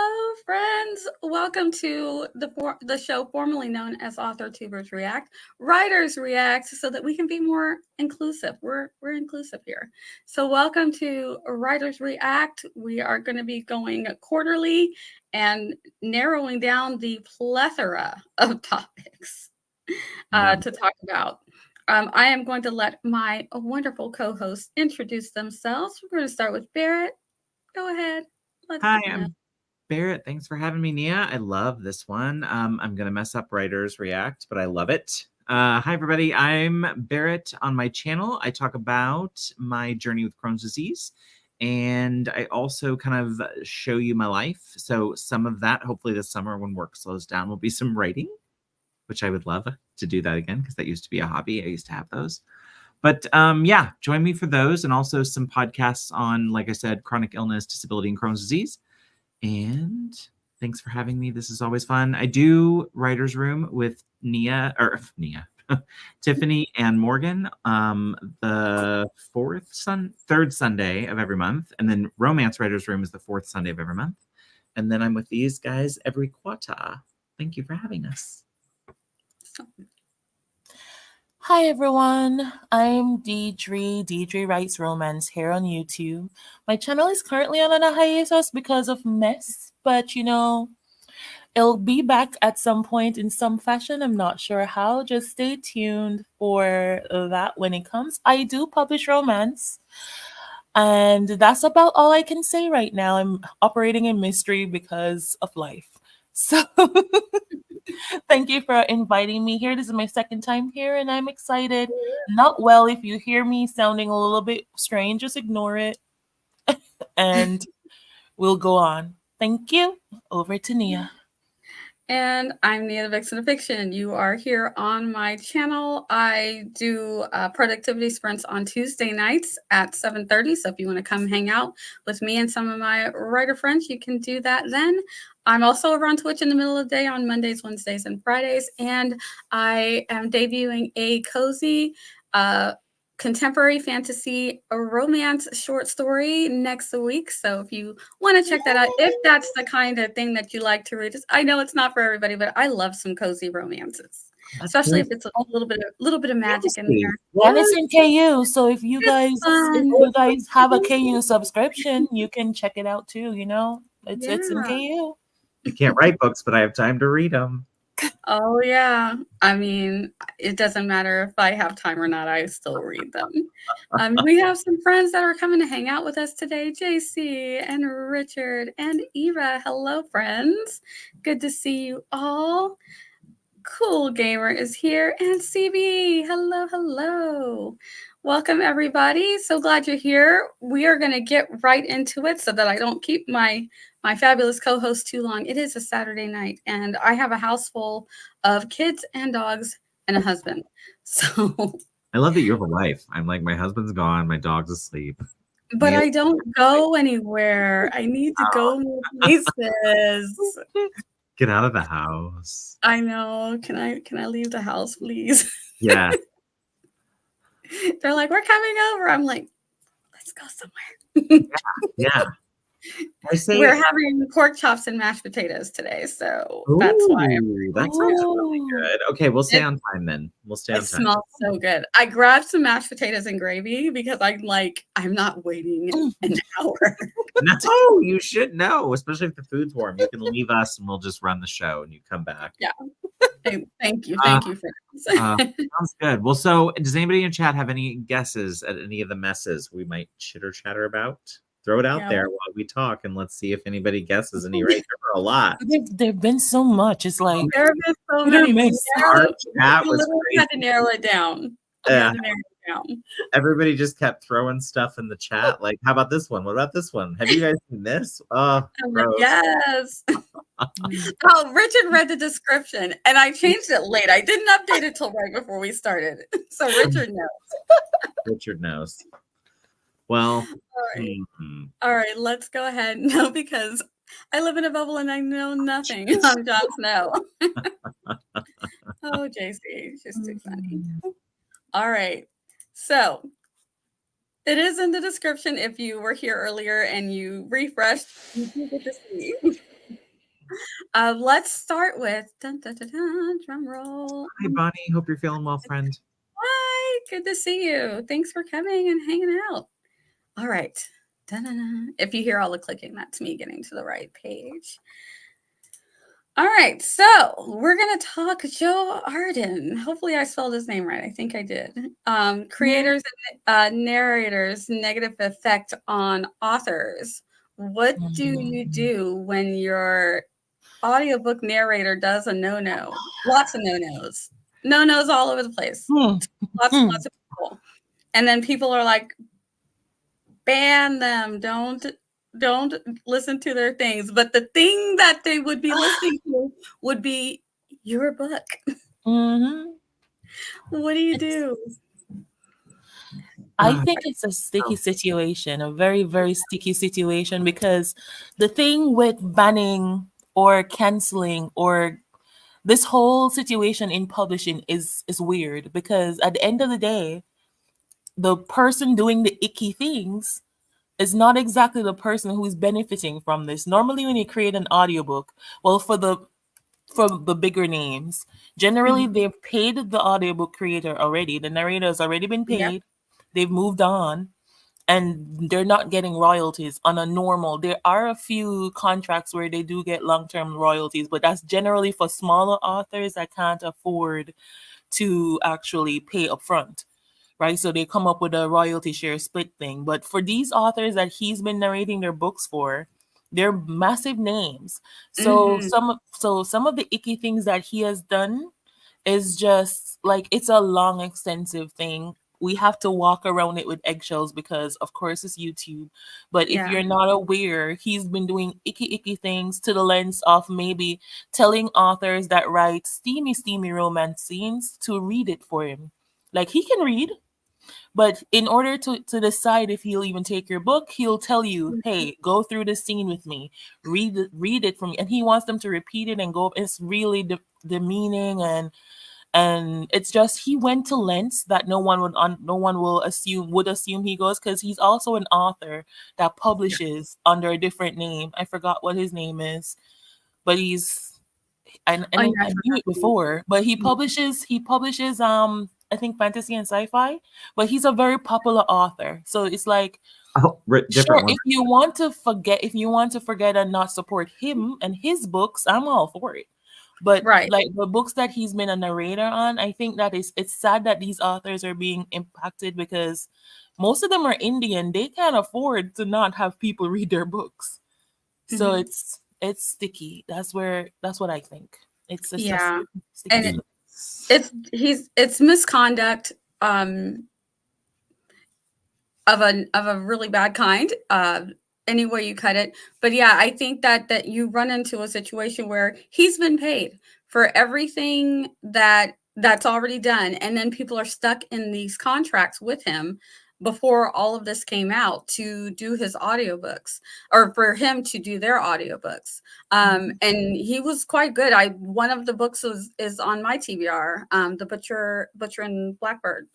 Hello, friends. Welcome to the show formerly known as Author Tubers React, Writers React, so that we can be more inclusive. We're inclusive here. So welcome to Writers React. We are going to be going quarterly and narrowing down the plethora of topics to talk about. I am going to let my wonderful co-hosts introduce themselves. We're going to start with Barrett. Go ahead. Hi, I'm Barrett. Thanks for having me, Nia. I love this one. I'm going to mess up Writers React, but I love it. Hi, everybody. I'm Barrett. On my channel, I talk about my journey with Crohn's disease, and I also kind of show you my life. So some of that, hopefully this summer when work slows down, will be some writing, which I would love to do that again because that used to be a hobby. I used to have those. But yeah, join me for those and also some podcasts on, like I said, chronic illness, disability, and Crohn's disease. And thanks for having me. This is always fun. I do Writer's Room with Tiffany and Morgan the third Sunday of every month. And then Romance Writer's Room is the fourth Sunday of every month. And then I'm with these guys every quarter. Thank you for having us. Hi everyone, I'm Deidre. Deidre Writes Romance here on YouTube. My channel is currently on a hiatus because of mess, but it'll be back at some point in some fashion. I'm not sure how. Just stay tuned for that when it comes. I do publish romance, and that's about all I can say right now. I'm operating in mystery because of life. So thank you for inviting me here. This is my second time here, and I'm excited. Not well. If you hear me sounding a little bit strange, just ignore it, and we'll go on. Thank you. Over to Nia. And I'm Nia the Vixen of Fiction. You are here on my channel. I do productivity sprints on Tuesday nights at 7:30. So if you want to come hang out with me and some of my writer friends, you can do that then. I'm also over on Twitch in the middle of the day on Mondays, Wednesdays, and Fridays. And I am debuting a cozy contemporary fantasy romance short story next week. So if you want to check that out, if that's the kind of thing that you like to read, I know it's not for everybody, but I love some cozy romances, especially if it's a little bit of magic in there. And it's in KU, so if you guys have a KU subscription, you can check it out too. It's in KU. I can't write books, but I have time to read them. Oh, yeah. I mean, it doesn't matter if I have time or not. I still read them. We have some friends that are coming to hang out with us today. JC and Richard and Eva. Hello, friends. Good to see you all. Cool Gamer is here. And CB. Hello, hello. Welcome, everybody. So glad you're here. We are going to get right into it so that I don't keep my fabulous co-host too long. It is a Saturday night, and I have a house full of kids and dogs and a husband. So I love that you have a wife. I'm like, my husband's gone, my dog's asleep. But I don't go anywhere. I need to go more places. Get out of the house. I know. Can I leave the house, please? Yeah. They're like, we're coming over. I'm like, let's go somewhere. Yeah. We're having pork chops and mashed potatoes today, so that's why. That sounds really good. Okay, we'll stay on time then. We'll stay on time. It smells so good. I grabbed some mashed potatoes and gravy because I'm not waiting an hour. No, you should know, especially if the food's warm. You can leave us and we'll just run the show and you come back. Yeah. Thank you. Thank you for that. Sounds good. Well, so does anybody in chat have any guesses at any of the messes we might chitter chatter about? Throw it out there while we talk, and let's see if anybody guesses any. Right, there are a lot. There've been so much. It's like there have been so many. We had to narrow it down. Yeah. Everybody just kept throwing stuff in the chat. Like, how about this one? What about this one? Have you guys seen this? Oh, yes. Oh, Richard read the description, and I changed it late. I didn't update it till right before we started. So Richard knows. Richard knows. Well, all right, let's go ahead. No, because I live in a bubble and I know nothing. I'm Jon Snow. Oh, JC, she's too funny. All right, so it is in the description. If you were here earlier and you refreshed, you do get to see. Let's start with dun, dun, dun, dun, drum roll. Hi, Bonnie. Hope you're feeling well, friend. Hi, good to see you. Thanks for coming and hanging out. All right. Dun-dun-dun. If you hear all the clicking, that's me getting to the right page. All right, so we're going to talk Joe Arden. Hopefully I spelled his name right. I think I did. Creators and narrators' negative effect on authors. What do you do when your audiobook narrator does a no-no? Lots of no-nos. No-nos all over the place. Lots of people. And then people are like, ban them. Don't listen to their things. But the thing that they would be listening to would be your book. What do you do? I think it's a sticky situation, a very, very sticky situation, because the thing with banning or canceling or this whole situation in publishing is weird, because at the end of the day, the person doing the icky things is not exactly the person who's benefiting from this. Normally when you create an audiobook, well, for the bigger names, generally they've paid the audiobook creator already. The narrator has already been paid. Yep. They've moved on, and they're not getting royalties on a normal. There are a few contracts where they do get long-term royalties, but that's generally for smaller authors that can't afford to actually pay upfront. Right, so they come up with a royalty share split thing. But for these authors that he's been narrating their books for, they're massive names. So some of the icky things that he has done is just like, it's a long, extensive thing. We have to walk around it with eggshells because, of course, it's YouTube. But if you're not aware, he's been doing icky things to the lens of maybe telling authors that write steamy romance scenes to read it for him. Like, he can read, but in order to decide if he'll even take your book, he'll tell you, hey, go through the scene with me, read it from me. And he wants them to repeat it and go. It's really demeaning, and it's just, he went to lengths that no one would assume he goes, because he's also an author that publishes under a different name. I forgot what his name is, but he's I knew it before, but he publishes I think fantasy and sci-fi, but he's a very popular author. So it's like, sure, if you want to forget and not support him and his books, I'm all for it. But like the books that he's been a narrator on, I think that it's sad that these authors are being impacted, because most of them are Indian. They can't afford to not have people read their books. So it's sticky. That's what I think. It's a sticky. And it's misconduct of a really bad kind, any way you cut it. But yeah, I think that you run into a situation where he's been paid for everything that's already done, and then people are stuck in these contracts with him before all of this came out to do his audiobooks, or for him to do their audiobooks. And he was quite good. One of the books is on my TBR, The Butcher and Blackbird,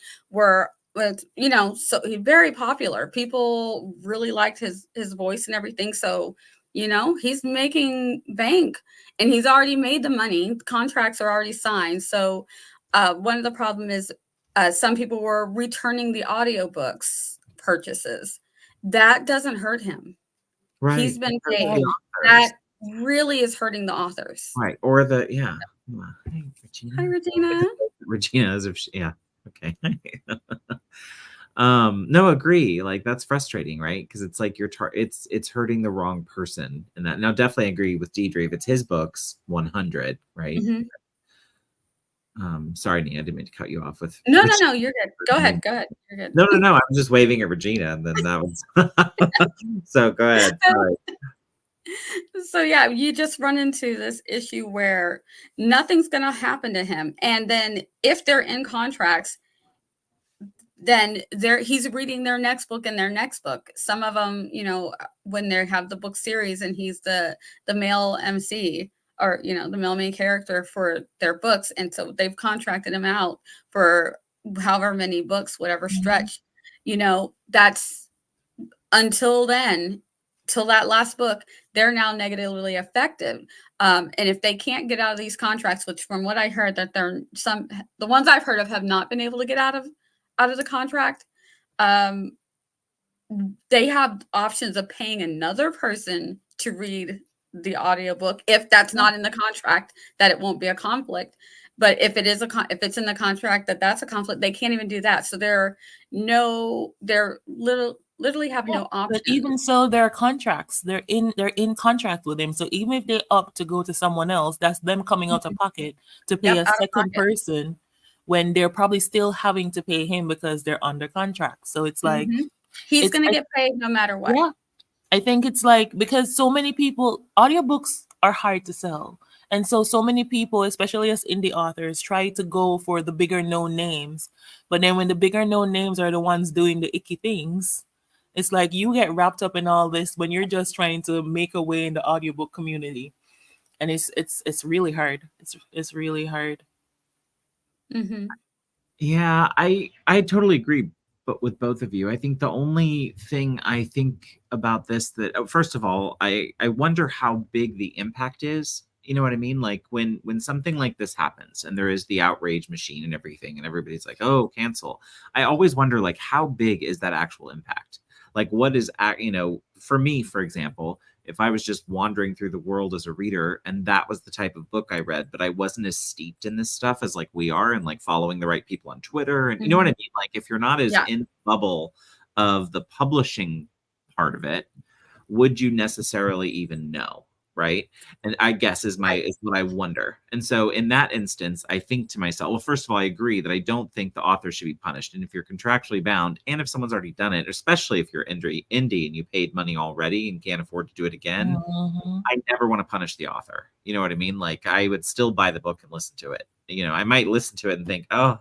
so he's very popular. People really liked his voice and everything. So, he's making bank, and he's already made the money. Contracts are already signed. So one of the problems is some people were returning the audiobooks purchases. That doesn't hurt him. Right. He's been paid. That really is hurting the authors. Right. Or Hey, Regina. Hi, Regina. Regina, as if okay. No, agree. Like, that's frustrating, right? Because it's like it's hurting the wrong person. And that, now, definitely agree with Deidre. If it's his books, 100, right? Sorry, Nia, I didn't mean to cut you off with. No, you're good. Go ahead. You're good. No. I'm just waving at Regina, and then that was. So go ahead. Sorry. So yeah, you just run into this issue where nothing's going to happen to him. And then if they're in contracts, then he's reading their next book and their next book. Some of them, when they have the book series and he's the male MC, or, the male main character for their books. And so they've contracted him out for however many books, whatever stretch, that's until then, till that last book, they're now negatively affected. And if they can't get out of these contracts, which from what I heard that the ones I've heard of have not been able to get out of the contract, they have options of paying another person to read the audiobook if that's not in the contract, that it won't be a conflict. But if it is if it's in the contract that's a conflict, they can't even do that. So they're literally have no option. But even so, there are contracts. They're in contract with him. So even if they opt to go to someone else, that's them coming out of pocket to pay a second person when they're probably still having to pay him because they're under contract. So it's like he's going to get paid no matter what. Yeah. I think it's like, because so many people, audiobooks are hard to sell. And so many people, especially as indie authors, try to go for the bigger known names. But then when the bigger known names are the ones doing the icky things, it's like you get wrapped up in all this when you're just trying to make a way in the audiobook community. And it's really hard. It's really hard. Mm-hmm. Yeah, I totally agree. But with both of you, I think the only thing I think about this that, first of all, I wonder how big the impact is. You know what I mean? Like when something like this happens and there is the outrage machine and everything, and everybody's like, oh, cancel. I always wonder, like, how big is that actual impact? Like, what is, for me, for example, if I was just wandering through the world as a reader and that was the type of book I read, but I wasn't as steeped in this stuff as like we are, and like following the right people on Twitter, and you know what I mean? Like if you're not as in the bubble of the publishing part of it, would you necessarily even know? Right. And I guess is what I wonder. And so in that instance, I think to myself, well, first of all, I agree that I don't think the author should be punished. And if you're contractually bound, and if someone's already done it, especially if you're indie and you paid money already and can't afford to do it again, I never want to punish the author. You know what I mean? Like I would still buy the book and listen to it. You know, I might listen to it and think, oh,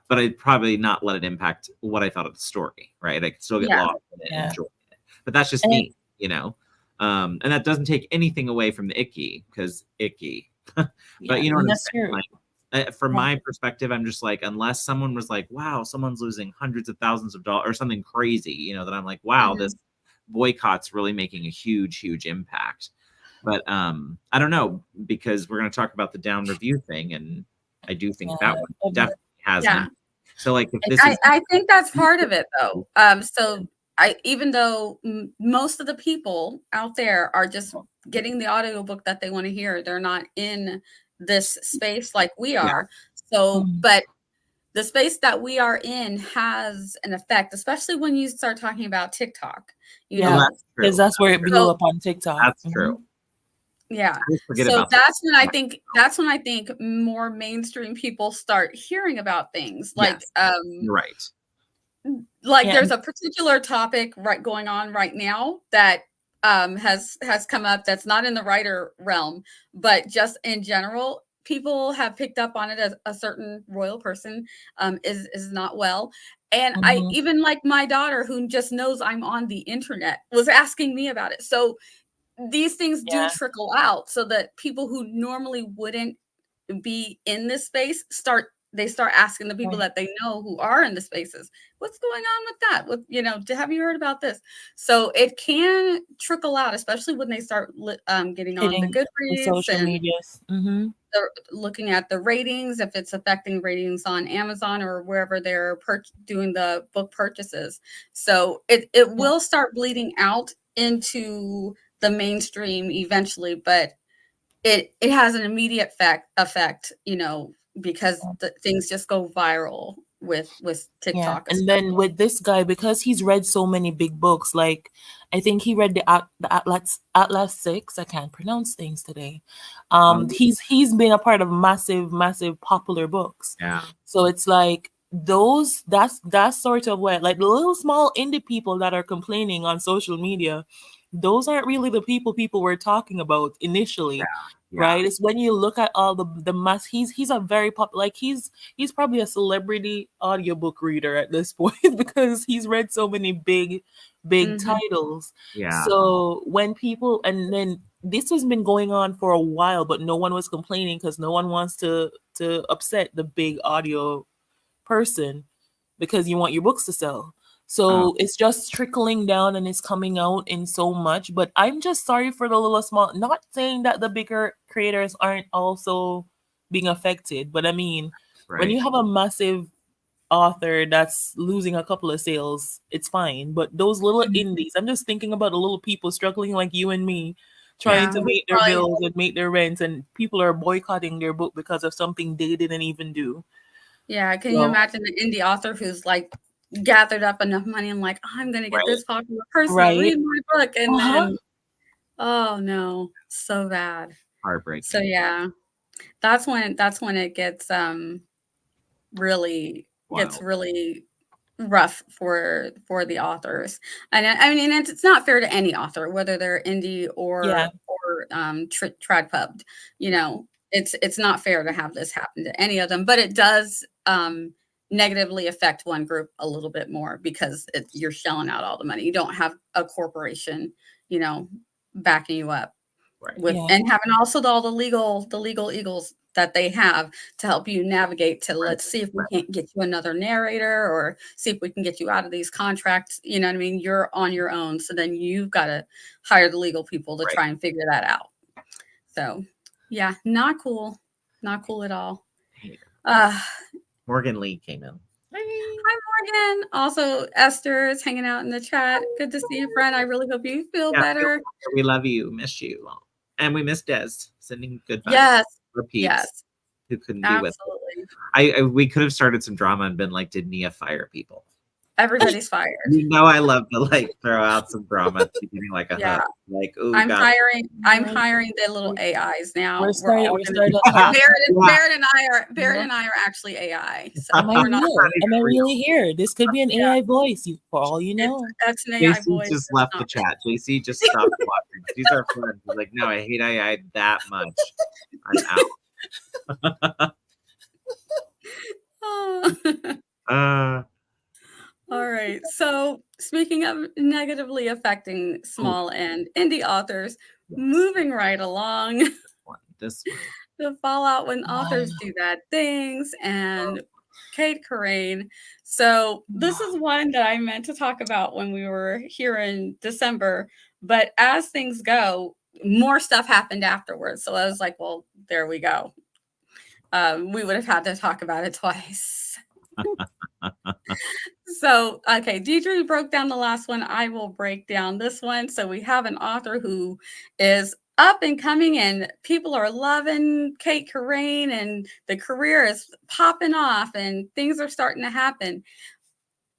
but I'd probably not let it impact what I thought of the story. Right. I could still get lost in it and enjoy it. But that's just me, you know. And that doesn't take anything away from the icky, because icky. But you know what I'm saying? Like, from my perspective, I'm just like, unless someone was like, wow, someone's losing hundreds of thousands of dollars or something crazy, you know, that I'm like, wow, this boycott's really making a huge impact. But I don't know, because we're going to talk about the down review thing, and I do think that one definitely has an impact. So like, if this I think that's part of it though. So even though most of the people out there are just getting the audiobook that they want to hear, they're not in this space like we are. So, but the space that we are in has an effect, especially when you start talking about TikTok. You know, because that's where it blew up on TikTok. That's true. Yeah. So that's when I think more mainstream people start hearing about things like right. Like there's a particular topic going on right now that has come up that's not in the writer realm, but just in general, people have picked up on it as a certain royal person is not well. And I even like my daughter, who just knows I'm on the internet, was asking me about it. So these things do trickle out, so that people who normally wouldn't be in this space start asking the people that they know who are in the spaces, what's going on with that? With, you know, have you heard about this? So it can trickle out, especially when they start getting on the Goodreads, social medias. They're looking at the ratings, if it's affecting ratings on Amazon or wherever they're doing the book purchases. So it will start bleeding out into the mainstream eventually, but it has an immediate effect, you know, because things just go viral with TikTok. And then with this guy, because he's read so many big books, like I think he read the Atlas 6. I can't pronounce things today. He's been a part of massive popular books. So it's like that's sort of what, like the little small indie people that are complaining on social media, those aren't really the people were talking about initially. Right? It's when you look at all the mass, he's a very like he's probably a celebrity audiobook reader at this point, because he's read so many big titles. So when people, and then this has been going on for a while, but no one was complaining because no one wants to upset the big audio person, because you want your books to sell. So it's just trickling down and it's coming out in so much. But I'm just sorry for the little small, not saying that the bigger creators aren't also being affected, but I mean, when you have a massive author that's losing a couple of sales, it's fine. But those little indies, I'm just thinking about the little people struggling like you and me, trying to make their bills and make their rents, and people are boycotting their book because of something they didn't even do. Yeah, can you imagine an indie author who's like gathered up enough money and like, I'm gonna get this popular person to read my book, and then oh no, so bad. Heartbreaking. So yeah, that's when it gets really rough for the authors. And I mean, it's not fair to any author, whether they're indie or trad pubbed. You know, it's not fair to have this happen to any of them, but it does negatively affect one group a little bit more because you're shelling out all the money. You don't have a corporation, you know, backing you up with and having also all the legal eagles that they have to help you navigate to let's see if we can't get you another narrator or see if we can get you out of these contracts. You know what I mean? You're on your own. So then you've got to hire the legal people to try and figure that out. So yeah, not cool. Not cool at all. Morgan Lee came in. Hi, Morgan. Also, Esther is hanging out in the chat. Good to see you, friend. I really hope you feel better. We love you. Miss you. And we miss Des. Sending good vibes. Yes. Yes. Who couldn't be with us. We could have started some drama and been like, did Nia fire people? Everybody's fired. You know, I love to like throw out some drama, giving like a hug. Like, oh, I'm hiring the little AIs now. Barrett and I are actually AI. So am I really here? This could be an AI voice, for all you know. That's an AI JC voice. Just left the chat. JC just stopped watching. She's our friend. She's like, no, I hate AI that much. I'm out. All right. So speaking of negatively affecting small and indie authors, moving right along. This one. The fallout when authors do bad things and Cait Corrain. So this is one that I meant to talk about when we were here in December, but as things go, more stuff happened afterwards. So I was like, well, there we go. We would have had to talk about it twice. So, okay, Deidre broke down the last one. I will break down this one. So we have an author who is up and coming and people are loving Cait Corrain and the career is popping off and things are starting to happen.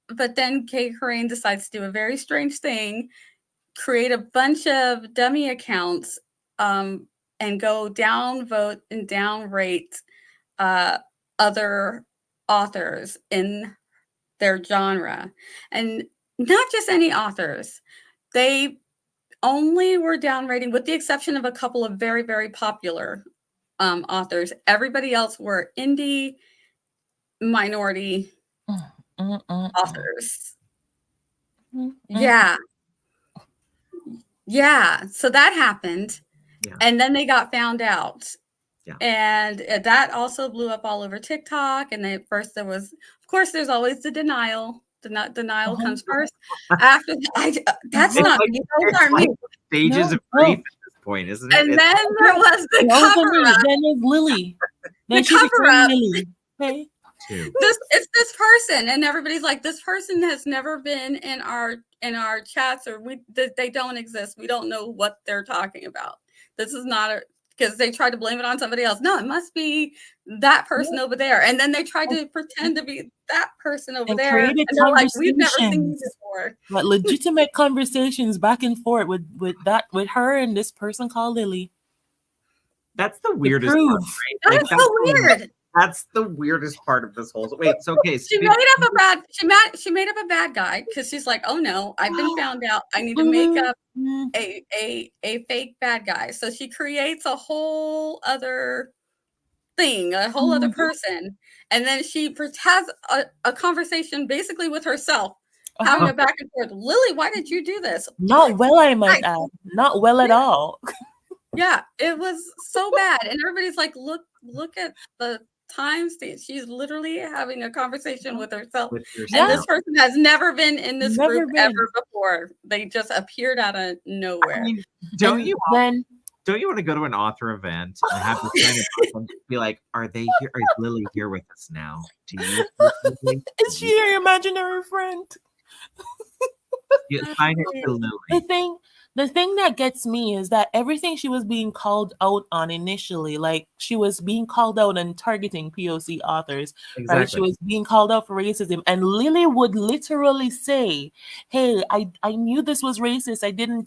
But then Cait Corrain decides to do a very strange thing, create a bunch of dummy accounts and go downvote and downrate other authors in their genre, and not just any authors. They only were downrating, with the exception of a couple of very, very popular authors. Everybody else were indie, minority authors. Yeah. So that happened, and then they got found out. And that also blew up all over TikTok. And then first there was, of course, there's always the denial. Denial comes first. After that's not me. Those aren't me. Stages of grief at this point, isn't it? And then there was the cover up. Then there's Lily. The cover up. Hey. It's this person, and everybody's like, this person has never been in our chats, or they don't exist. We don't know what they're talking about. This is not because they tried to blame it on somebody else. No, it must be that person over there. And then they tried to pretend to be that person over there. And they're like, we've never seen you before. Like legitimate conversations back and forth with her and this person called Lily. That's the weirdest part, right? That's so weird. That's the weirdest part of this whole. Wait, so okay. She made up a bad guy because she's like, oh no, I've been found out. I need to make up a fake bad guy. So she creates a whole other thing, a whole other person, and then she has a conversation basically with herself, having a back and forth. Lily, why did you do this? Not well, I might add. Not well at all. Yeah, it was so bad, and everybody's like, look at the timestamp. She's literally having a conversation with herself. With And yourself. this person has never been in this Never group been. ever before. They just appeared out of nowhere. I mean, don't And you then want to go to an author event and have your friend and be like, are they here? Is Lily here with us now? Do you is she your imaginary friend? sign it to Lily? The thing that gets me is that everything she was being called out on initially, like she was being called out and targeting POC authors, Exactly. right? She was being called out for racism, and Lily would literally say, "Hey, I knew this was racist. I didn't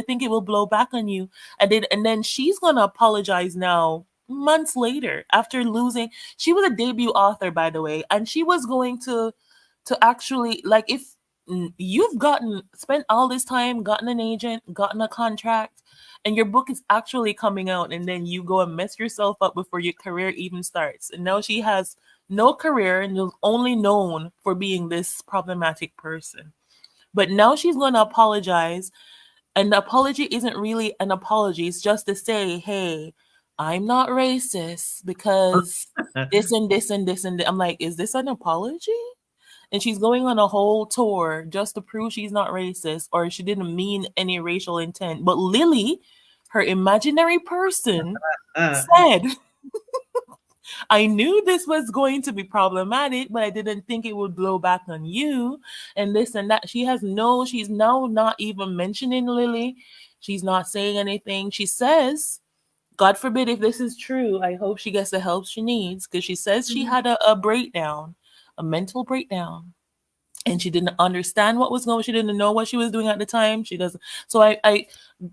think it will blow back on you. I did," and then she's gonna apologize now, months later, after losing. She was a debut author, by the way, and she was going to actually, like, if you've spent all this time, gotten an agent, gotten a contract, and your book is actually coming out, and then you go and mess yourself up before your career even starts. And now she has no career and is only known for being this problematic person. But now she's going to apologize, and the apology isn't really an apology. It's just to say, hey, I'm not racist because this and this and this and this. I'm like, is this an apology? And she's going on a whole tour just to prove she's not racist or she didn't mean any racial intent. But Lily, her imaginary person, said, I knew this was going to be problematic, but I didn't think it would blow back on you. And this and that. She's now not even mentioning Lily. She's not saying anything. She says, God forbid if this is true, I hope she gets the help she needs, because she says she had a breakdown, a mental breakdown, and she didn't understand what was going on. She didn't know what she was doing at the time. She doesn't. So I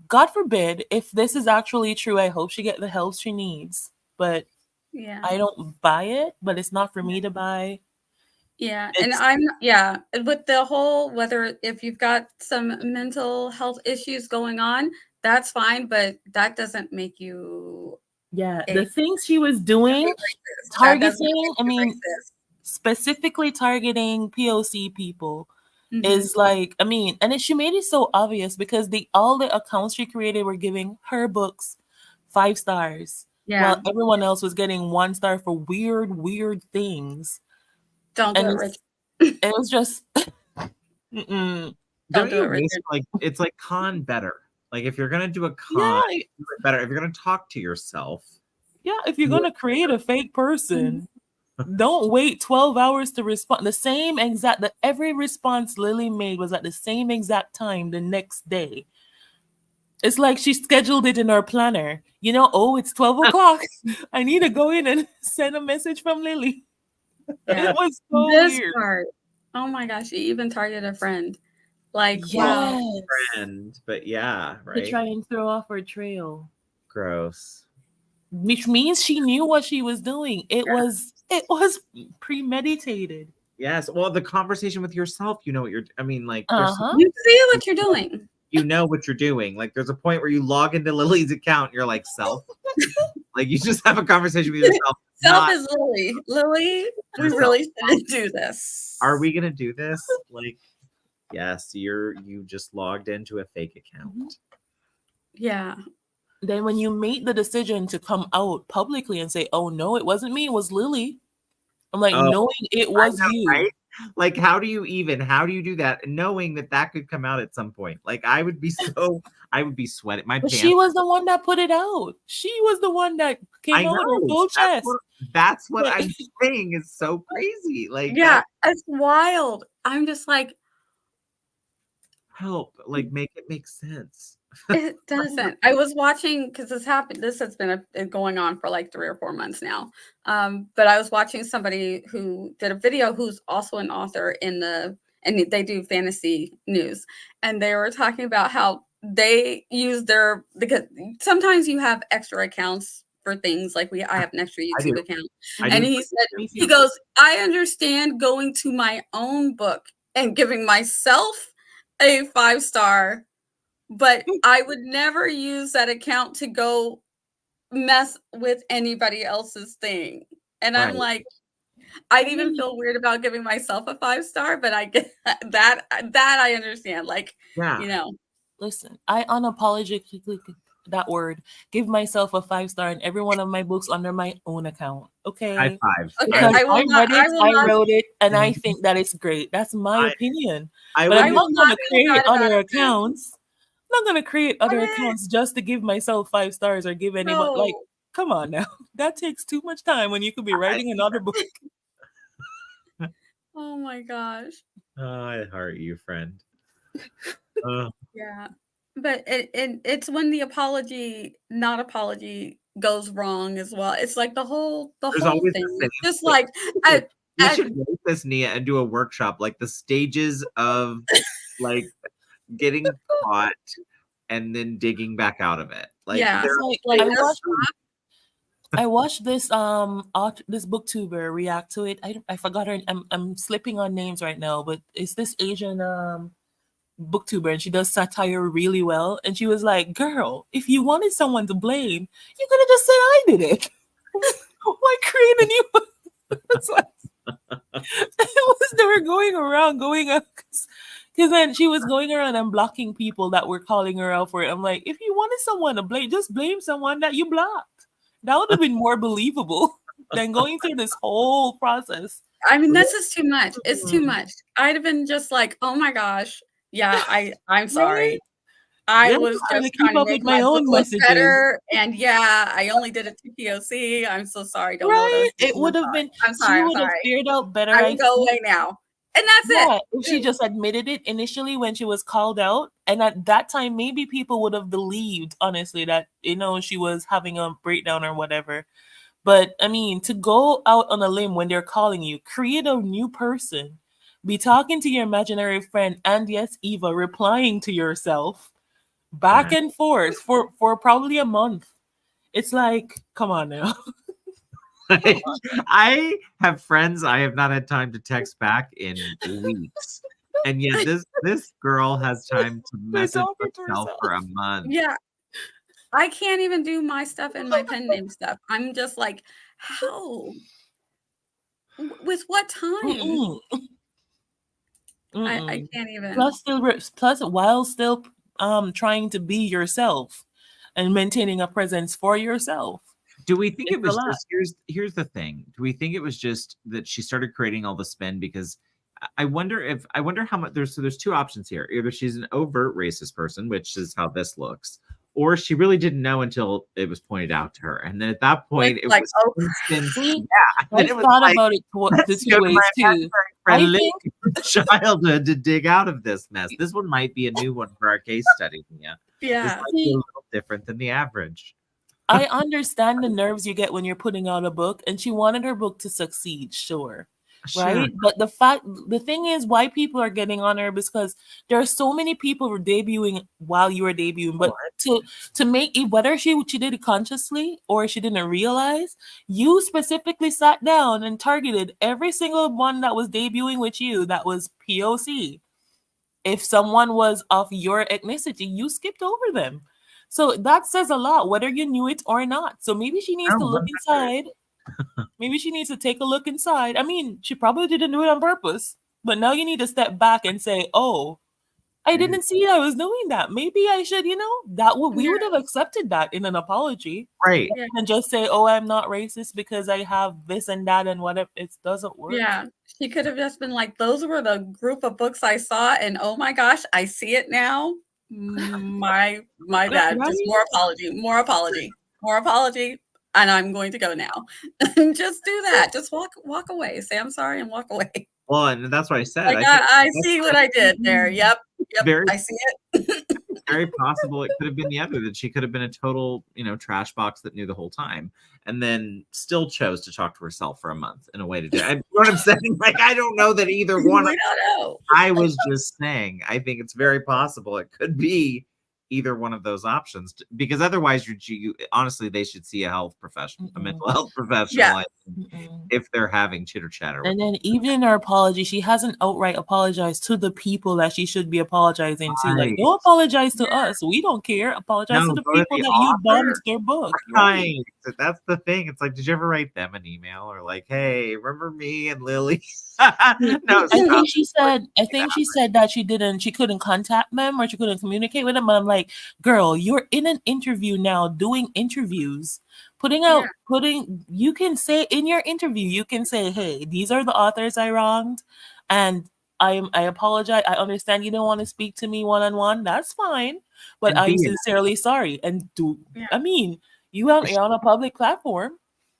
God forbid if this is actually true, I hope she get the help she needs. But Yeah. I don't buy it, but it's not for me to buy. Yeah. And with the whole, whether if you've got some mental health issues going on, that's fine, but that doesn't make you the things she was doing, targeting, specifically targeting POC people is like, and she made it so obvious because all the accounts she created were giving her books 5 stars. Yeah. While everyone else was getting 1 star for weird things. Don't do it, Richard. It was just Don't do it, Richard. Like, it's like con better. Like, if you're gonna do a con, do it better. If you're gonna talk to yourself, if you're gonna create a fake person, don't wait 12 hours to respond. Every response Lily made was at the same exact time the next day. It's like she scheduled it in her planner. It's 12 o'clock. I need to go in and send a message from Lily. Yeah. It was so weird. Part. Oh my gosh, she even targeted a friend. Like, yes. Friend, but yeah, right. To try and throw off her trail. Gross. Which means she knew what she was doing. It was premeditated. Yes. Well, the conversation with yourself, you know what you're. I mean, like, you see what you're doing. You know what you're doing. Like, there's a point where you log into Lily's account, and you're like, self. Like, you just have a conversation with yourself. Self is Lily. Lily, we really shouldn't do this. Are we gonna do this? Like, yes, you just logged into a fake account. Yeah. Then when you make the decision to come out publicly and say, "Oh no, it wasn't me, it was Lily," I'm like, knowing it was you. Right? Like, how do you do that, knowing that could come out at some point? Like, I would be sweating my pants. She was the one that put it out. She was the one that came out with her full chest. That's what I'm saying is so crazy. Like, it's wild. I'm just like, help, like, make it make sense. It doesn't. I was watching, because this has been going on for like 3 or 4 months now. But I was watching somebody who did a video who's also an author and they do fantasy news. And they were talking about how they use because sometimes you have extra accounts for things like I have an extra YouTube account. And he goes, I understand going to my own book and giving myself a 5-star, but I would never use that account to go mess with anybody else's thing. And I'm like, I'd even feel weird about giving myself a 5-star, but I get that I understand. Like, Listen, I unapologetically that word, give myself a 5-star in every one of my books under my own account. Okay. High five. Okay, Because I will I not. read it, I will I not. wrote it, and I Mhm. think that it's great. That's my I- opinion. I But would I'm I not will going not to be create mad about other it. accounts. I'm not going to create other What? accounts just to give myself 5 stars or give anybody. Like, No. come on now. That takes too much time when you could be writing another book. Oh my gosh. I heart you, friend. Uh, Yeah. But it's when the not apology goes wrong as well. It's like the whole There's thing. always the It's same. just like at, We at, should write this, Nia, and do a workshop, like the stages of like getting caught and then digging back out of it. Like, yeah. there, Like I just watched this this booktuber react to it. I forgot her. I'm slipping on names right now, but it's this Asian booktuber, and she does satire really well. And she was like, "Girl, if you wanted someone to blame, you could have just said I did it. Why create a new one?" It's like, they were going around, going up, because then she was going around and blocking people that were calling her out for it. I'm like, if you wanted someone to blame, just blame someone that you blocked. That would have been more believable than going through this whole process. I mean, that's just too much. It's too much. I'd have been just like, oh my gosh. Yeah, I'm sorry. I Yeah, was to just keep trying to up make with my my book own look messages. better. And yeah, I only did it to POC. I'm so sorry. Don't know what I was Right? doing. It would have been, I'm sorry. she I'm would have sorry. fared out better. I I will go think. away now. And that's Yeah, it. if she just admitted it initially when she was called out, and at that time, maybe people would have believed, honestly, that, she was having a breakdown or whatever. But I mean, to go out on a limb when they're calling you, create a new person, be talking to your imaginary friend, and yes, Eva, replying to yourself back Yeah. and forth for probably a month. It's like, come on now. I have friends I have not had time to text back in weeks. And yet this girl has time to message talking to herself herself. for a month. Yeah. I can't even do my stuff and my pen name stuff. I'm just like, how? With what time? Mm-mm. I Mm-mm. can't even. Plus while still trying to be yourself and maintaining a presence for yourself. Do we think It's it was a lot. just here's the thing. Do we think it was just that she started creating all the spin because I wonder how much there's two options here. Either she's an overt racist person, which is how this looks, or she really didn't know until it was pointed out to her. And then at that point it Like, was oh, instant. See, Then I it was thought like, about it the let's two go to ways my too. imaginary friend I Lily think from childhood to dig out of this mess. This one might be a new one for our case study. Yeah. This yeah. might be a little different than the average. I understand the nerves you get when you're putting out a book, and she wanted her book to succeed, sure. Right? But the thing is, why people are getting on her is because there are so many people who are debuting while you were debuting. But to make it, whether she did it consciously or she didn't realize, you specifically sat down and targeted every single one that was debuting with you that was POC. If someone was of your ethnicity, you skipped over them. So that says a lot, whether you knew it or not. So maybe she needs to look inside. Maybe she needs to take a look inside. I mean, she probably didn't do it on purpose. But now you need to step back and say, oh, I didn't see I was doing that. Maybe I should, we would have accepted that in an apology. Right. Yeah. And just say, oh, I'm not racist because I have this and that and whatever. It doesn't work. Yeah. She could have just been like, those were the group of books I saw, and oh my gosh, I see it now. My bad. Right? Just more apology, and I'm going to go now. Just do that. Just walk away. Say I'm sorry and walk away. Well, and that's what I said. Like, I see what I did there. Yep. Very, I see it. very possible it could have been the other, that she could have been a total, trash box that knew the whole time and then still chose to talk to herself for a month in a way to do it. You know what I'm saying? Like, I don't know that either one. We don't know. I was just saying, I think it's very possible it could be either one of those options, because otherwise you honestly, they should see a health professional, a mental health professional, if they're having chitter chatter. And then even in her apology, she hasn't outright apologized to the people that she should be apologizing to. Like, don't apologize to us. We don't care. Apologize to the people that you bombed their book. Right. That's the thing. It's like, did you ever write them an email or like, hey, remember me and Lily? No, I think she said that she couldn't contact them or she couldn't communicate with them. But I'm like, like, girl, you're in an interview now, doing interviews, you can say in your interview, you can say, hey, these are the authors I wronged, and I apologize. I understand you don't want to speak to me one-on-one. That's fine, but And I'm be sincerely sorry. And Yeah. I mean, you're on a public platform.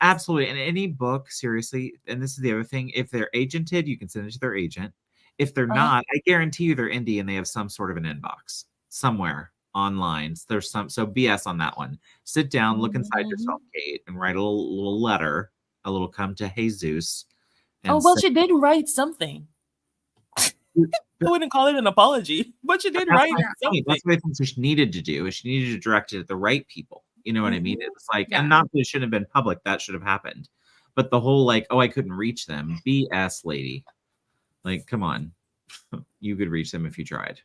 absolutely. And any book, seriously, and this is the other thing, if they're agented, you can send it to their agent. If they're not, I guarantee you they're indie and they have some sort of an inbox somewhere online. There's so BS on that one. Sit down, look inside yourself, Cait, and write a little letter, a little come to Jesus. Oh, well, she did write something. I wouldn't call it an apology, but she did write something. That's what I think she needed to do. Is she needed to direct it at the right people. You know what I mean? It's like, and not that it shouldn't have been public. That should have happened. But the whole like, oh, I couldn't reach them. BS, lady. Like, come on. You could reach them if you tried.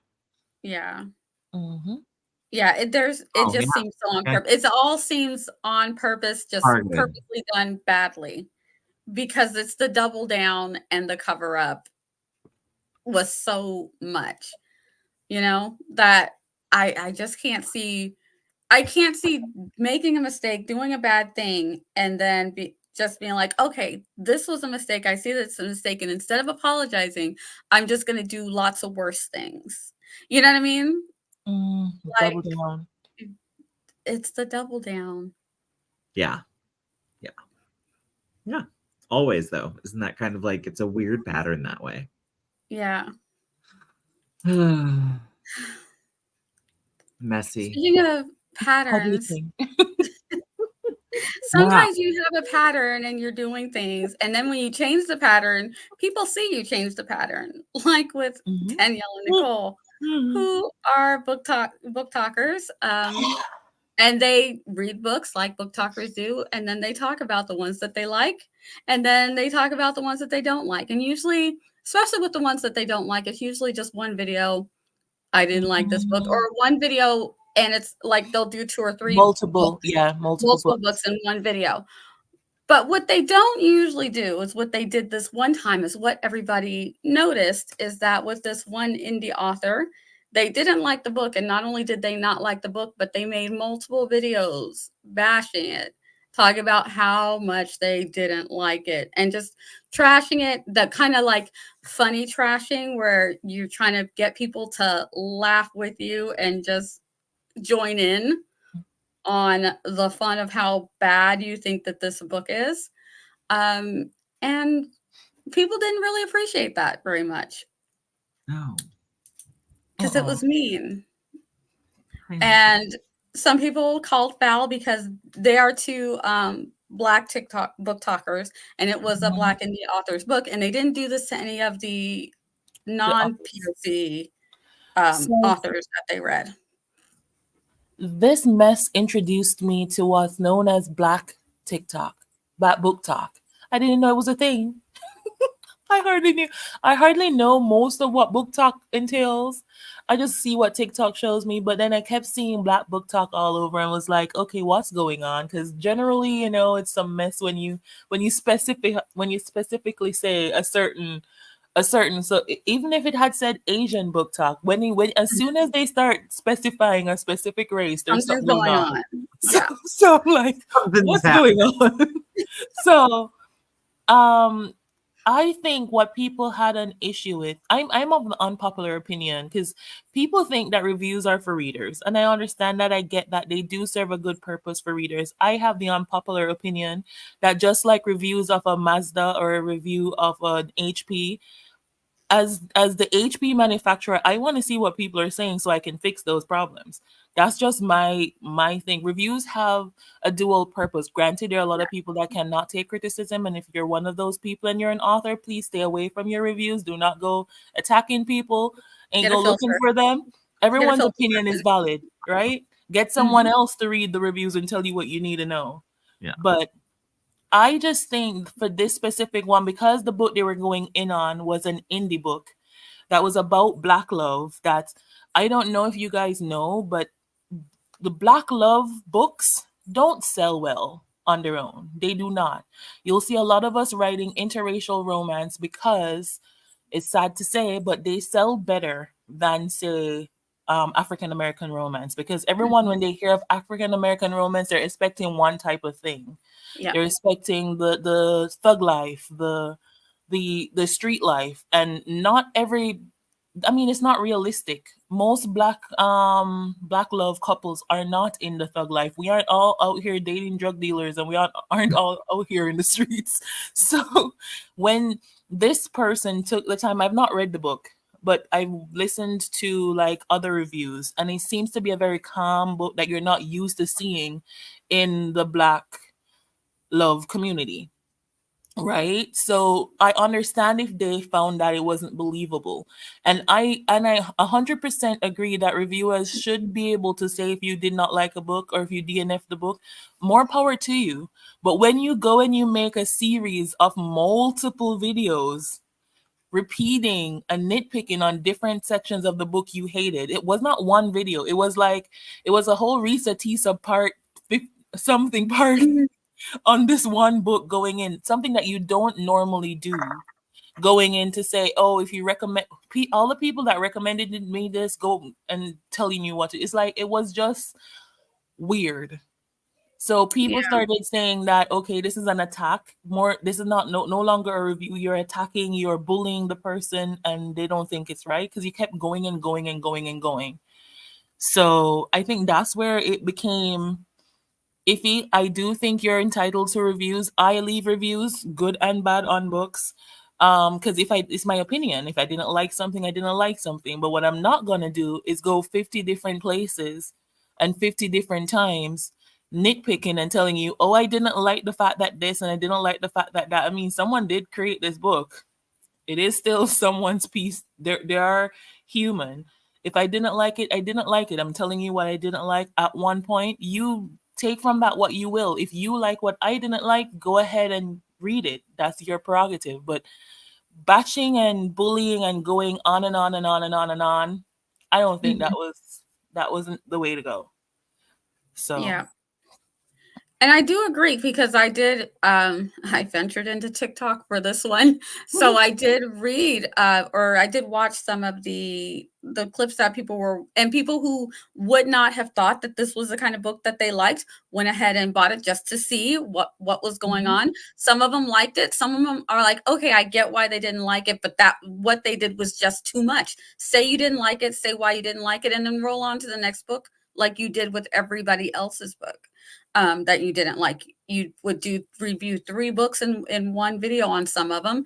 Yeah. Mm-hmm. Yeah, it just seems so on purpose. It all seems on purpose, just purposely done badly, because it's the double down and the cover up was so much, that I just can't see. I can't see making a mistake, doing a bad thing, and then just being like, okay, this was a mistake. I see that it's a mistake. And instead of apologizing, I'm just going to do lots of worse things. You know what I mean? Double down. It's the double down. Yeah. Yeah. Yeah. Always, though. Isn't that kind of like, it's a weird pattern that way? Yeah. Messy. Speaking of patterns, sometimes you have a pattern and you're doing things, and then when you change the pattern, people see you change the pattern, like with Danielle and Nicole, who are BookTokers, and they read books like BookTokers do, and then they talk about the ones that they like, and then they talk about the ones that they don't like, and usually, especially with the ones that they don't like, it's usually just one video, I didn't like this book, or one video, and it's like they'll do 2 or 3 multiple books in one video. But what they don't usually do is what they did this one time, is what everybody noticed, is that with this one indie author, they didn't like the book, and not only did they not like the book, but they made multiple videos bashing it, talking about how much they didn't like it, and just trashing it, the kind of like funny trashing where you're trying to get people to laugh with you and just join in on the fun of how bad you think that this book is. And people didn't really appreciate that very much. No. Because it was mean. And some people called foul because they are 2 Black BookTokers, and it was a Black indie author's book, and they didn't do this to any of the non-POC authors that they read. This mess introduced me to what's known as Black Book Talk. I didn't know it was a thing. I hardly know most of what book talk entails. I just see what TikTok shows me, but then I kept seeing Black Book Talk all over and was like, okay, what's going on? Because generally, it's some mess when you specifically say a certain. So even if it had said Asian book talk, as soon as they start specifying a specific race, there's something going on. Yeah. So I'm like, what's going on? So, I think what people had an issue with, I'm of an unpopular opinion, because people think that reviews are for readers. And I understand that. I get that they do serve a good purpose for readers. I have the unpopular opinion that just like reviews of a Mazda or a review of an HP, as the HP manufacturer, I want to see what people are saying so I can fix those problems. That's just my thing. Reviews have a dual purpose. Granted, there are a lot of people that cannot take criticism, and if you're one of those people and you're an author, please stay away from your reviews. Do not go attacking people and go looking for them. Everyone's opinion is valid, right? Get someone else to read the reviews and tell you what you need to know. Yeah. But I just think for this specific one, because the book they were going in on was an indie book that was about Black love, that I don't know if you guys know, but the Black love books don't sell well on their own. They do not. You'll see a lot of us writing interracial romance because, it's sad to say, but they sell better than, say, African American romance, because everyone, when they hear of African American romance, they're expecting one type of thing. Yeah. They're expecting the thug life, the street life, and not every. I mean, it's not realistic. Most black love couples are not in the thug life. We aren't all out here dating drug dealers, and we aren't all out here in the streets. So when this person took the time, I've not read the book, but I've listened to like other reviews, and it seems to be a very calm book that you're not used to seeing in the black love community. Right. So I understand if they found that it wasn't believable. And I 100% agree that reviewers should be able to say if you did not like a book or if you DNF the book, more power to you. But when you go and you make a series of multiple videos repeating and nitpicking on different sections of the book you hated, it was not one video. It was a whole Risa Tisa part something part on this one book going in, something that you don't normally do, going in to say, oh, if you recommend, all the people that recommended me this, go and telling you what to, it's like, it was just weird. So people started saying that, okay, this is an attack. This is not no longer a review. You're attacking, you're bullying the person, and they don't think it's right because you kept going and going and going and going. So I think that's where it became iffy. I do think you're entitled to reviews. I leave reviews, good and bad, on books. Because it's my opinion. If I didn't like something, I didn't like something. But what I'm not gonna do is go 50 different places and 50 different times nitpicking and telling you, oh, I didn't like the fact that this and I didn't like the fact that that. I mean, someone did create this book. It is still someone's piece. They are human. If I didn't like it, I didn't like it. I'm telling you what I didn't like at one point. You take from that what you will. If you like what I didn't like, go ahead and read it. That's your prerogative. But bashing and bullying and going on and on and on and on and on, I don't think that wasn't the way to go. So yeah. And I do agree because I did, I ventured into TikTok for this one. So I did read, or I did watch some of the clips that people who would not have thought that this was the kind of book that they liked, went ahead and bought it just to see what was going on. Some of them liked it. Some of them are like, okay, I get why they didn't like it, but what they did was just too much. Say you didn't like it, say why you didn't like it, and then roll on to the next book like you did with everybody else's book. That you didn't like. You would review 3 books in one video on some of them.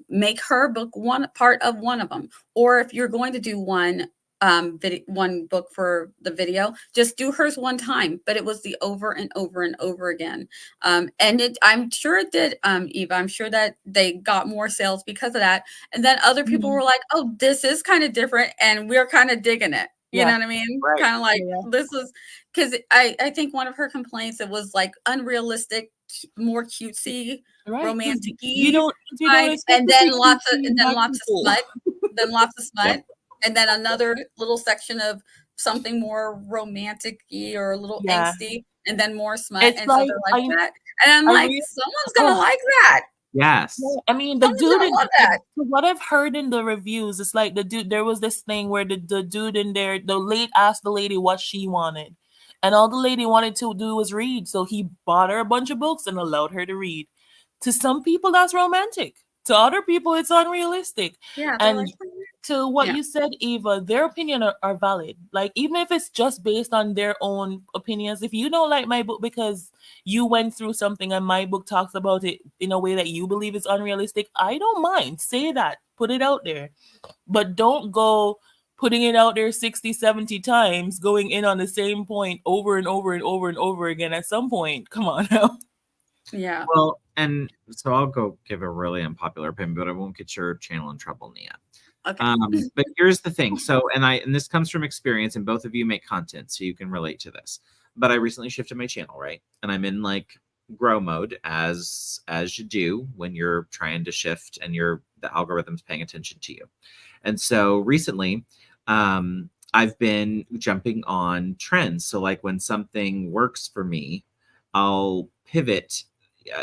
Make her book one part of one of them. Or if you're going to do one book for the video, just do hers one time. But it was the over and over and over again. And I'm sure it did, Eva. I'm sure that they got more sales because of that. And then other people were like, oh, this is kind of different and we're kind of digging it. You know what I mean? Right. Kind of like this is because I think one of her complaints, it was like unrealistic, more cutesy, romantic-y. You don't and then lots of smut. Then lots of smut. And then another little section of something more romantic-y or a little angsty, and then more smut. It's and so they're like that. And I'm like, someone's gonna like that. Yes. I mean, the dude, what I've heard in the reviews, it's like the dude, there was this thing where the dude in there, asked the lady what she wanted. And all the lady wanted to do was read. So he bought her a bunch of books and allowed her to read. To some people, that's romantic. To other people, it's unrealistic. Yeah. And like, to what you said, Eva, their opinion are valid. Like, even if it's just based on their own opinions, if you don't like my book because you went through something and my book talks about it in a way that you believe is unrealistic, I don't mind. Say that. Put it out there. But don't go putting it out there 60, 70 times, going in on the same point over and over and over and over again. At some point, come on now. Yeah. Well, and so I'll go give a really unpopular opinion, but I won't get your channel in trouble, Nia. Okay. But here's the thing. So, and this comes from experience, and both of you make content, so you can relate to this. But I recently shifted my channel, right? And I'm in like grow mode, as you do when you're trying to shift and the algorithm's paying attention to you. And so recently, I've been jumping on trends. So like when something works for me, I'll pivot.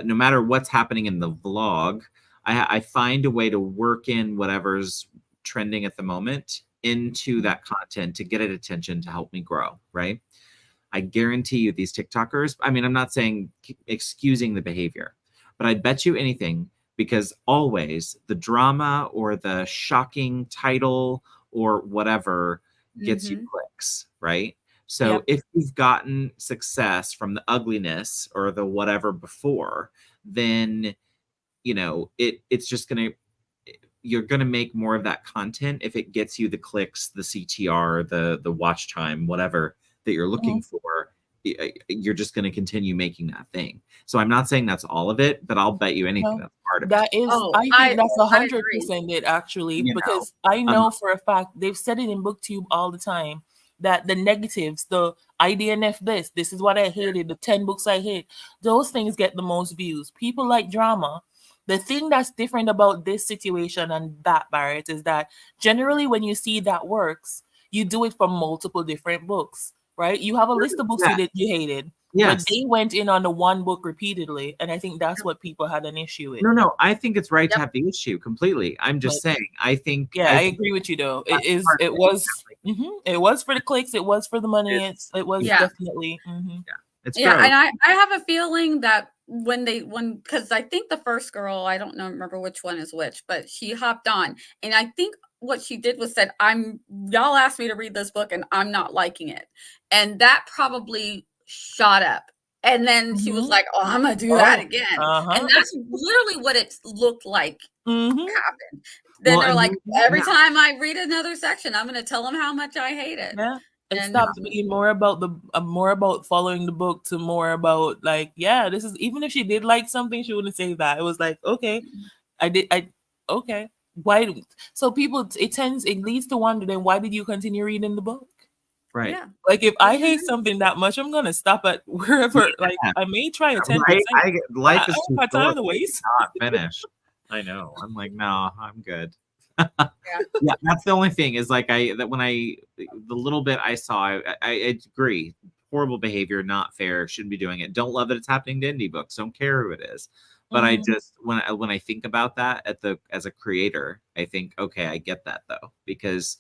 No matter what's happening in the vlog, I find a way to work in whatever's trending at the moment into that content to get attention to help me grow, right? I guarantee you these TikTokers, I mean, I'm not saying excusing the behavior, but I bet you anything, because always the drama or the shocking title or whatever gets you clicks, right? So if you've gotten success from the ugliness or the whatever before, then, you know, it's just going to, you're going to make more of that content if it gets you the clicks, the CTR, the watch time, whatever that you're looking for. You're just going to continue making that thing. So I'm not saying that's all of it, but I'll bet you anything that's part of That it. is, Oh, I think that's I agree. 100% it, actually, You know, because I know for a fact they've said it in BookTube all the time that the negatives, the IDNF this is what I hated, the 10 books I hate, those things get the most views. People like drama. The thing that's different about this situation and that, Barrett, is that generally when you see that works, you do it for multiple different books, right? You have a list of books you hated. Yes. But they went in on the one book repeatedly, and I think that's what people had an issue with. No, I think it's right to have the issue completely. I'm just saying, I think. Yeah, I agree with you though. It was for the clicks, it was for the money, it was definitely. It's and I have a feeling that because I think the first girl, I don't remember which one is which, but she hopped on, and I think what she did was said, y'all asked me to read this book and I'm not liking it. And that probably shot up. And then she was like, oh, I'm going to do that again. And that's literally what it looked like happened. Then they're like, every time I read another section, I'm going to tell them how much I hate it. Yeah. It stopped being more about following the book to more about like, this is, even if she did like something, she wouldn't say that. It was like, okay, okay. Why? So people, it leads to wonder, then why did you continue reading the book? Right. Yeah. Like if I hate something that much, I'm gonna stop at wherever. Like I may try a 10%. Life is too short. Time to waste. Not finished. I know. I'm like, no, I'm good. Yeah, that's the only thing is like the little bit I saw, I agree. Horrible behavior, not fair. Shouldn't be doing it. Don't love that it's happening to indie books. Don't care who it is. But I just when I think about that as a creator, I think, okay, I get that though, because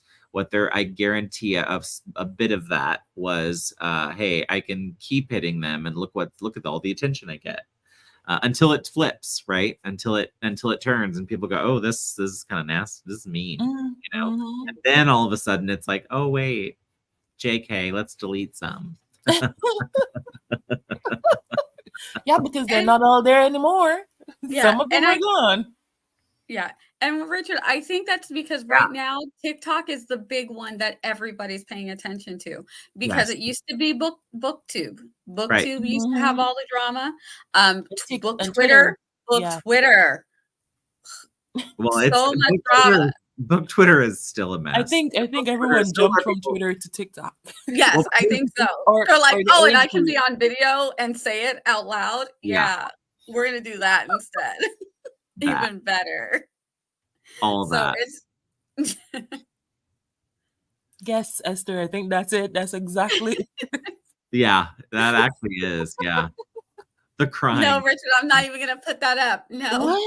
I guarantee a bit of that was, hey, I can keep hitting them and look at all the attention I get until it flips, right? Until it turns and people go, oh, this is kind of nasty. This is mean, you know. And then all of a sudden it's like, oh wait, JK, let's delete some. Yeah, because they're not all there anymore. Yeah, some of them are gone. Yeah. And Richard, I think that's because right now TikTok is the big one that everybody's paying attention to, because it used to be BookTube. BookTube used to have all the drama. Twitter. Twitter. Well, so much drama. Twitter is still a mess. I think everyone jumped from Twitter to TikTok. Yes, well, I think so. They're like, oh, and I can be on video and say it out loud. Yeah, we're gonna do that instead. Even better. All that. Yes, Esther, I think that's it. That's exactly. Yeah, that actually is. Yeah. The crime. No, Richard, I'm not even going to put that up. No.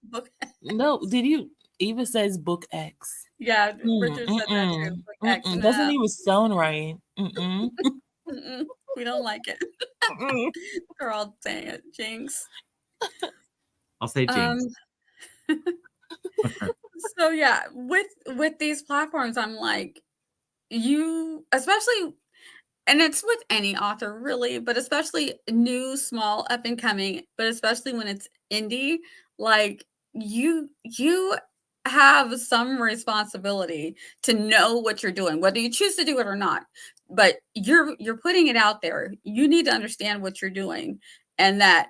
What? No, did you? Eva says book X. Yeah, Richard said that too. Book X. No. Doesn't even sound right. We don't like it. We're all saying it. Jinx. I'll say jinx. So yeah, with these platforms, I'm like, especially, and it's with any author really, but especially new, small, up and coming, but especially when it's indie, like you have some responsibility to know what you're doing, whether you choose to do it or not, but you're putting it out there. You need to understand what you're doing, and that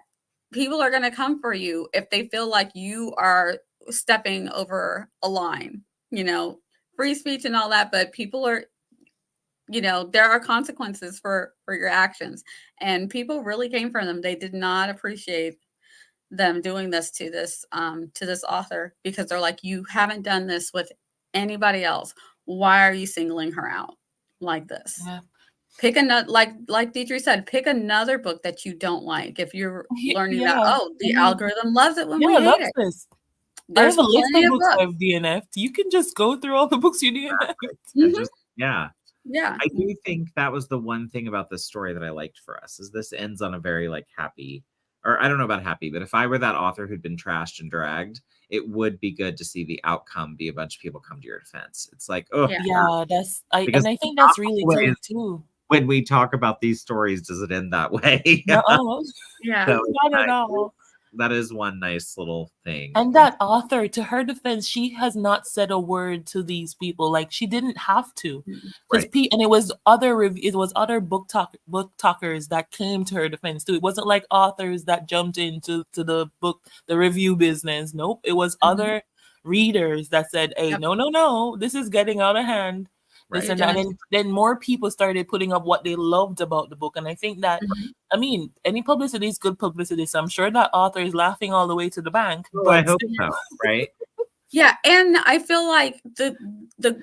people are going to come for you if they feel like you are stepping over a line, free speech and all that, but people are, there are consequences for your actions, and people really came for them. They did not appreciate them doing this to this author, because they're like, you haven't done this with anybody else. Why are you singling her out like this? Yeah. Pick another, like Deidre said, pick another book that you don't like. If you're learning that, the algorithm loves it when we hate it. I There's have a list plenty of of books books. I've DNF'd. You can just go through all the books you DNF'd. And Mhm. just, yeah. Yeah. I do think that was the one thing about this story that I liked for us, is this ends on a very like happy, or I don't know about happy, but if I were that author who'd been trashed and dragged, it would be good to see the outcome be a bunch of people come to your defense. It's like, oh, Yeah. Yeah, because I think not that's really always good too. when we talk about these stories does it end that way. No, Yeah. So not at all. that is one nice little thing. And that author, to her defense, she has not said a word to these people. Like she didn't have to, because Right. and it was other book talkers that came to her defense too. It wasn't like authors that jumped into the review business. Nope, it was Mhm. other readers that said, "Hey, Yep. no, this is getting out of hand." This Right. and that. And then more people started putting up what they loved about the book. And I think that, Mhm. I mean, any publicity is good publicity. So I'm sure that author is laughing all the way to the bank. Oh, I But hope so. Right. Yeah, and I feel like the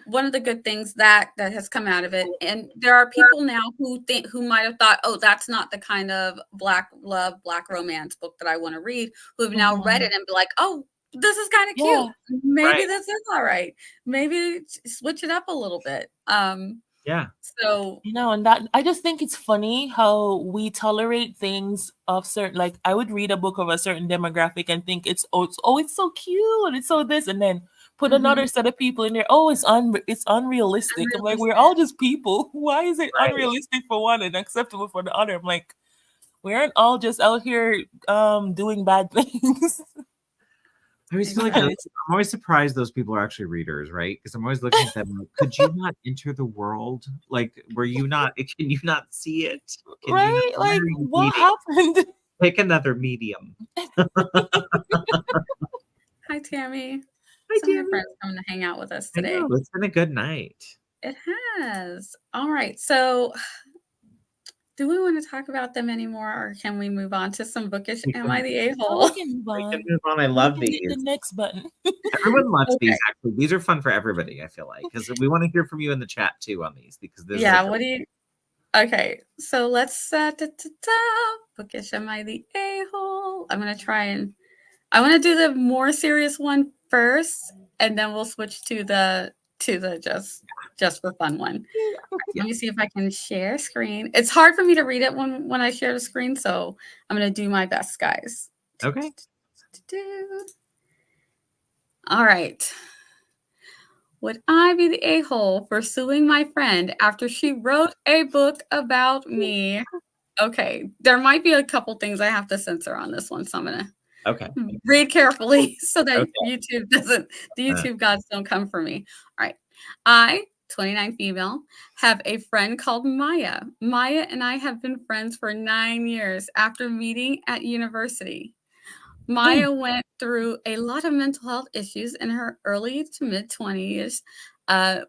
one of the good things that has come out of it, and there are people now who might have thought, oh, that's not the kind of black love, black romance book that I want to read, who have now read it and be like, oh, this is kind of Yeah. cute. Maybe Right. this is all right. Maybe switch it up a little bit. Yeah. So and that I just think it's funny how we tolerate things of certain, like I would read a book of a certain demographic and think it's so cute, it's so this, and then put another set of people in there. Oh, it's unrealistic. I'm like, we're all just people. Why is it Right. unrealistic for one and acceptable for the other? I'm like, we aren't all just out here doing bad things. I always feel like I'm always surprised those people are actually readers, right? Because I'm always looking at them like, could you not enter the world? Like, can you not see it? Can you Right? not, Like, what happened? Pick another medium. hi, Tammy. Hi, Some of your Tammy. friends coming to hang out with us I today. know, it's been a good night. It has. All right. So do we want to talk about them anymore, or can we move on to some bookish? Am I the a-hole? We can move We on. can move on. I love We can these. hit the next button. Everyone loves Okay. these, actually. These are fun for everybody, I feel like, because we want to hear from you in the chat too on these, because this Yeah, is what do you okay, so let's bookish. Am I the a-hole? I'm gonna try and I want to do the more serious one first, and then we'll switch to the just for fun one. Let me see if I can share screen. It's hard for me to read it when I share the screen, so I'm gonna do my best, guys. okay. All right. Would I be the a-hole for suing my friend after she wrote a book about me? Okay, there might be a couple things I have to censor on this one, so I'm gonna read carefully so that the YouTube gods don't come for me. All right. I, 29 female, have a friend called Maya. Maya and I have been friends for 9 years after meeting at university. Maya went through a lot of mental health issues in her early to mid-20s,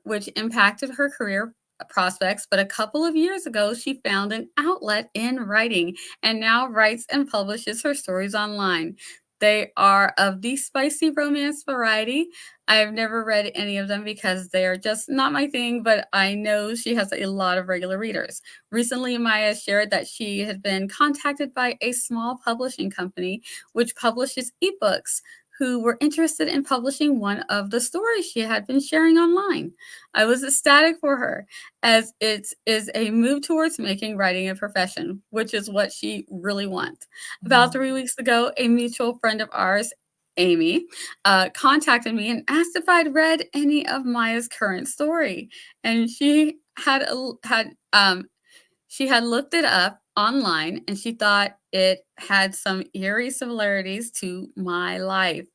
which impacted her career prospects. But a couple of years ago, she found an outlet in writing and now writes and publishes her stories online. They are of the spicy romance variety. I've never read any of them because they are just not my thing, but I know she has a lot of regular readers. Recently, Maya shared that she had been contacted by a small publishing company which publishes ebooks, who were interested in publishing one of the stories she had been sharing online. I was ecstatic for her, as it is a move towards making writing a profession, which is what she really wants. About 3 weeks ago, a mutual friend of ours, Amy, contacted me and asked if I'd read any of Maya's current story, and she had looked it up online and she thought it had some eerie similarities to my life.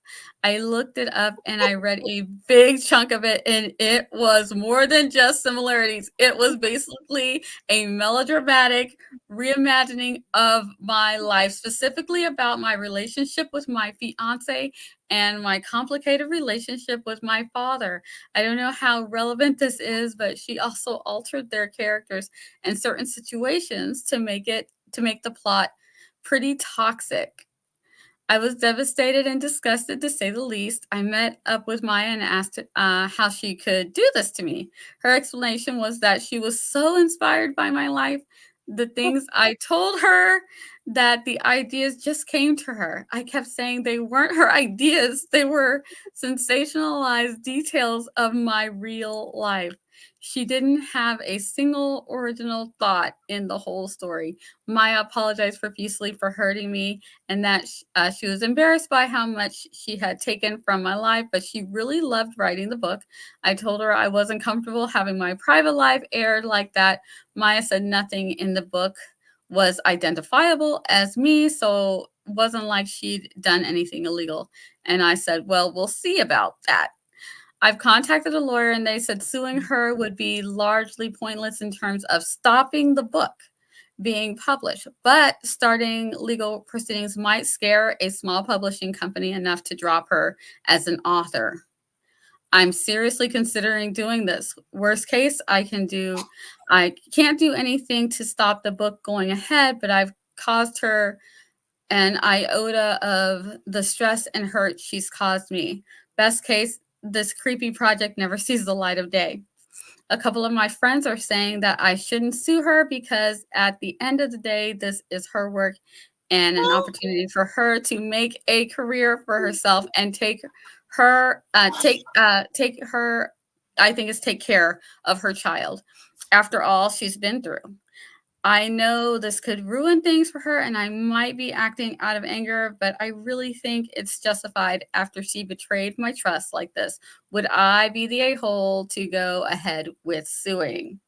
I looked it up and I read a big chunk of it, and it was more than just similarities. It was basically a melodramatic reimagining of my life, specifically about my relationship with my fiance and my complicated relationship with my father. I don't know how relevant this is, but she also altered their characters and certain situations to make the plot pretty toxic. I was devastated and disgusted, to say the least. I met up with Maya and asked how she could do this to me. Her explanation was that she was so inspired by my life the things I told her, that the ideas just came to her. I kept saying they weren't her ideas. They were sensationalized details of my real life. She didn't have a single original thought in the whole story. Maya apologized profusely for hurting me and that she was embarrassed by how much she had taken from my life, but she really loved writing the book. I told her I wasn't comfortable having my private life aired like that. Maya said nothing in the book was identifiable as me, so it wasn't like she'd done anything illegal. And I said, well, we'll see about that. I've contacted a lawyer and they said suing her would be largely pointless in terms of stopping the book being published, but starting legal proceedings might scare a small publishing company enough to drop her as an author. I'm seriously considering doing this. Worst case, I can't do anything to stop the book going ahead, but I've caused her an iota of the stress and hurt she's caused me. Best case, this creepy project never sees the light of day. A couple of my friends are saying that I shouldn't sue her because at the end of the day, this is her work and an opportunity for her to make a career for herself and take care of her child after all she's been through. I know this could ruin things for her and I might be acting out of anger, but I really think it's justified after she betrayed my trust like this. Would I be the a-hole to go ahead with suing?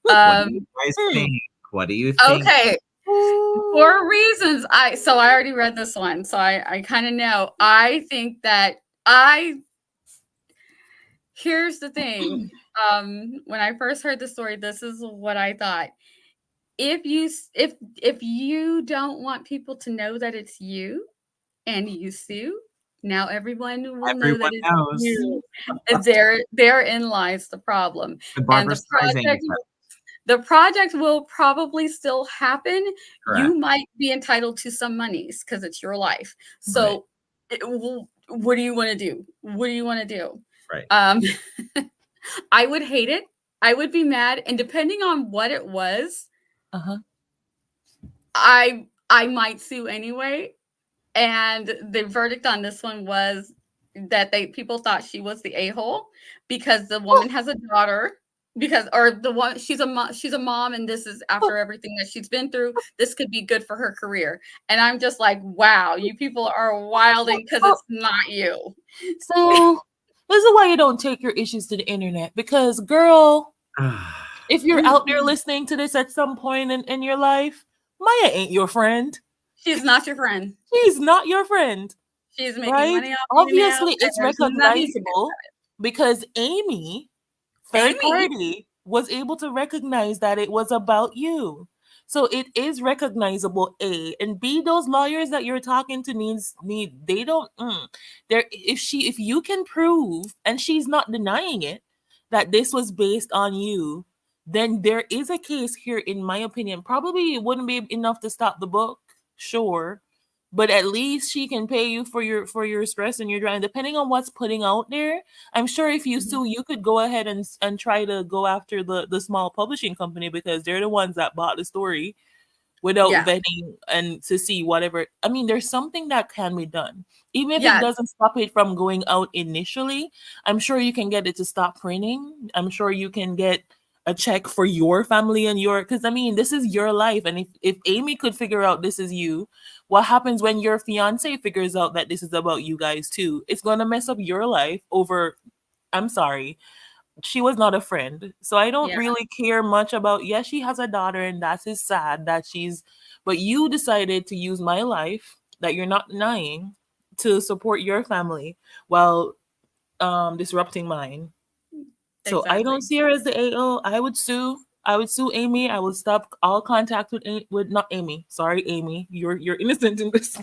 What do you guys think? What do you think? Okay. For reasons, I already read this one, so I kind of know. I think that here's the thing. When I first heard the story, this is what I thought. If you don't want people to know that it's you and you sue, now everyone will know that it's knows. you. And therein lies the problem. And the project will probably still happen. Correct. You might be entitled to some monies because it's your life. So what do you want to do? What do you want to do? Right. I would hate it. I would be mad. And depending on what it was, I might sue anyway. And the verdict on this one was that people thought she was the a-hole because the woman has a daughter, she's a mom, and this is after everything that she's been through. This could be good for her career. And I'm just like, wow, you people are wilding because it's not you. So this is why you don't take your issues to the internet, because girl, if you're out there listening to this at some point in your life, Maya ain't your friend. She's not your friend. She's not your friend. She's making money off Obviously, it's recognizable because Amy, third party, was able to recognize that it was about you. So it is recognizable, A. And B, those lawyers that you're talking to if you can prove, and she's not denying it, that this was based on you, then there is a case here, in my opinion. Probably it wouldn't be enough to stop the book, sure, but at least she can pay you for your stress and your drama, depending on what's putting out there. I'm sure if you sue, you could go ahead and try to go after the small publishing company, because they're the ones that bought the story without vetting and to see whatever. I mean, there's something that can be done. Even if it doesn't stop it from going out initially, I'm sure you can get it to stop printing. I'm sure you can get a check for your family and because I mean, this is your life. And if Amy could figure out this is you, what happens when your fiance figures out that this is about you guys too? It's going to mess up your life over, I'm sorry, she was not a friend. So I don't really care much about, she has a daughter and that is sad but you decided to use my life that you're not denying to support your family while disrupting mine. So I don't see her as the AO. I would sue Amy. I would stop all contact with not Amy. Sorry, Amy. You're innocent in this.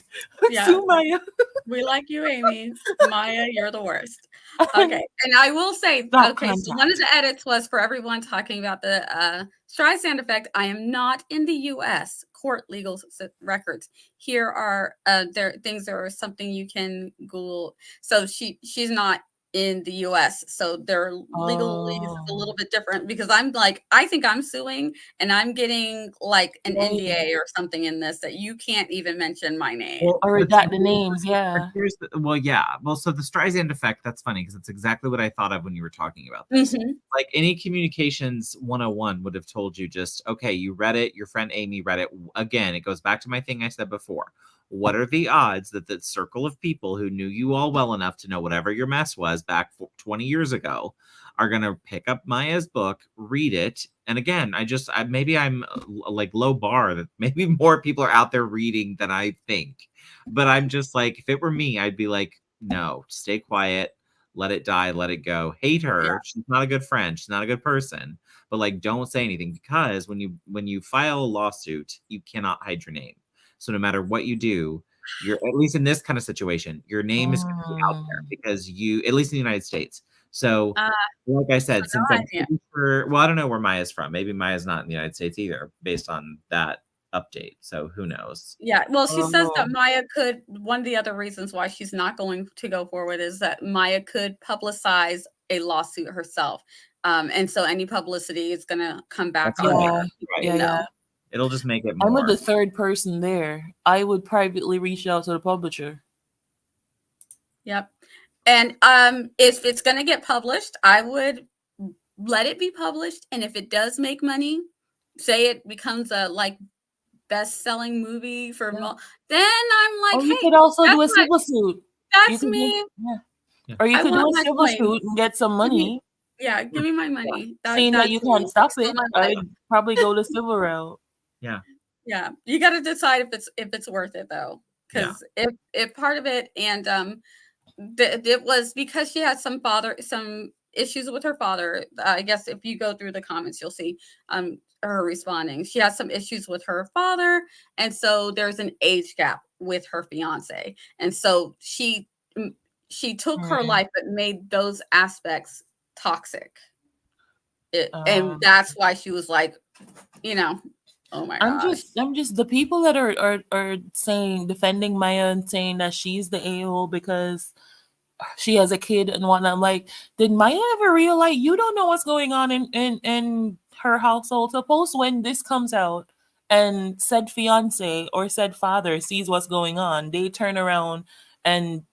Sue Maya. We like you, Amy. Maya, you're the worst. Okay. And I will say, so one of the edits was for everyone talking about the Streisand effect. I am not in the US court legal records. Here are there things that are something you can Google. So she's not in the US. So their legalese is a little Oh, bit different because I'm like, I think I'm suing and I'm getting like an right. NDA or something in this that you can't even mention my name. Well, Or but so redact the names, yeah. here's well, yeah. Well, so the Streisand effect, that's funny because it's exactly what I thought of when you were talking about this. Mhm. Like any communications 101 would have told you just, okay, you read it, your friend Amy read it. Again, it goes back to my thing I said before. What are the odds that the circle of people who knew you all well enough to know whatever your mess was back 20 years ago are going to pick up Maya's book, read it? And again, maybe I'm like low bar that maybe more people are out there reading than I think. But I'm just like, if it were me, I'd be like, no, stay quiet, let it die, let it go. Hate Yeah. her. She's not a good friend. She's not a good person. But like, don't say anything because when you file a lawsuit, you cannot hide your name. So no matter what you do, you're at least in this kind of situation, your name is going to be out there Mm. because you, at least in the United States. So, Uh, like I said, since no I'm idea. pretty sure, well, I don't know where Maya's from. Maybe Maya's not in the United States either, based on that update. So who knows? Yeah, well, she says that Oh, Maya could, one of the other reasons why she's not going to go forward is that Maya could publicize a lawsuit herself. And so any publicity is going to come back That's on right. yeah, her, Right. yeah, yeah. know. It'll just make it I'm with more. the third person there. I would privately reach out to the publisher. Yep. And if it's going to get published, I would let it be published. And if it does make money, say it becomes a like best-selling movie for Yeah. then I'm like, Or you hey, could also do a that's my, civil suit. You that's could do, me. yeah. Yeah. Or you I could do want a my civil coin. suit and get some Give me, money, yeah, give me my money. saying that you That's me. can't stop Still it. my life. I'd probably go the civil route. Yeah. Yeah, you got to decide if it's worth it though, Yeah. because if part of it and it was because she had some issues with her father. I guess if you go through the comments, you'll see her responding. She has some issues with her father, and so there's an age gap with her fiance, and so she took her Mm. life but made those aspects toxic. And Um, that's why she was like, you know, oh my gosh. I'm just the people that are saying defending Maya and saying that she's the a-hole because she has a kid and whatnot. I'm like, did Maya ever realize you don't know what's going on in her household? Suppose when this comes out and said fiance or said father sees what's going on, they turn around and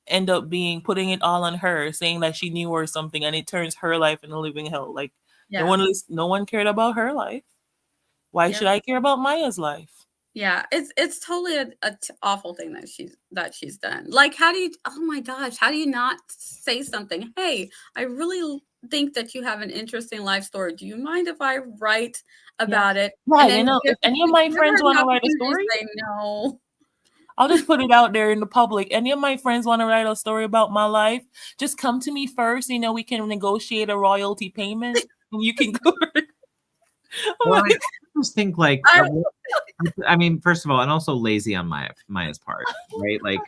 end up putting it all on her, saying that she knew or something, and it turns her life into a living hell. Like Yeah. no one cared about her life. Why should I care about Maya's life? Yeah, it's totally awful thing that she's done. Like, how do you? Oh my gosh, how do you not say something? Hey, I really think that you have an interesting life story. Do you mind if I write about it? And Right. then If any of my never friends had want the to write a opportunity to story, say no. I'll just put it out there in the public. Any of my friends want to write a story about my life, just come to me first. We can negotiate a royalty payment and you can go. Well, I just think like, I- I mean, first of all, and also lazy on Maya's part, right? Like,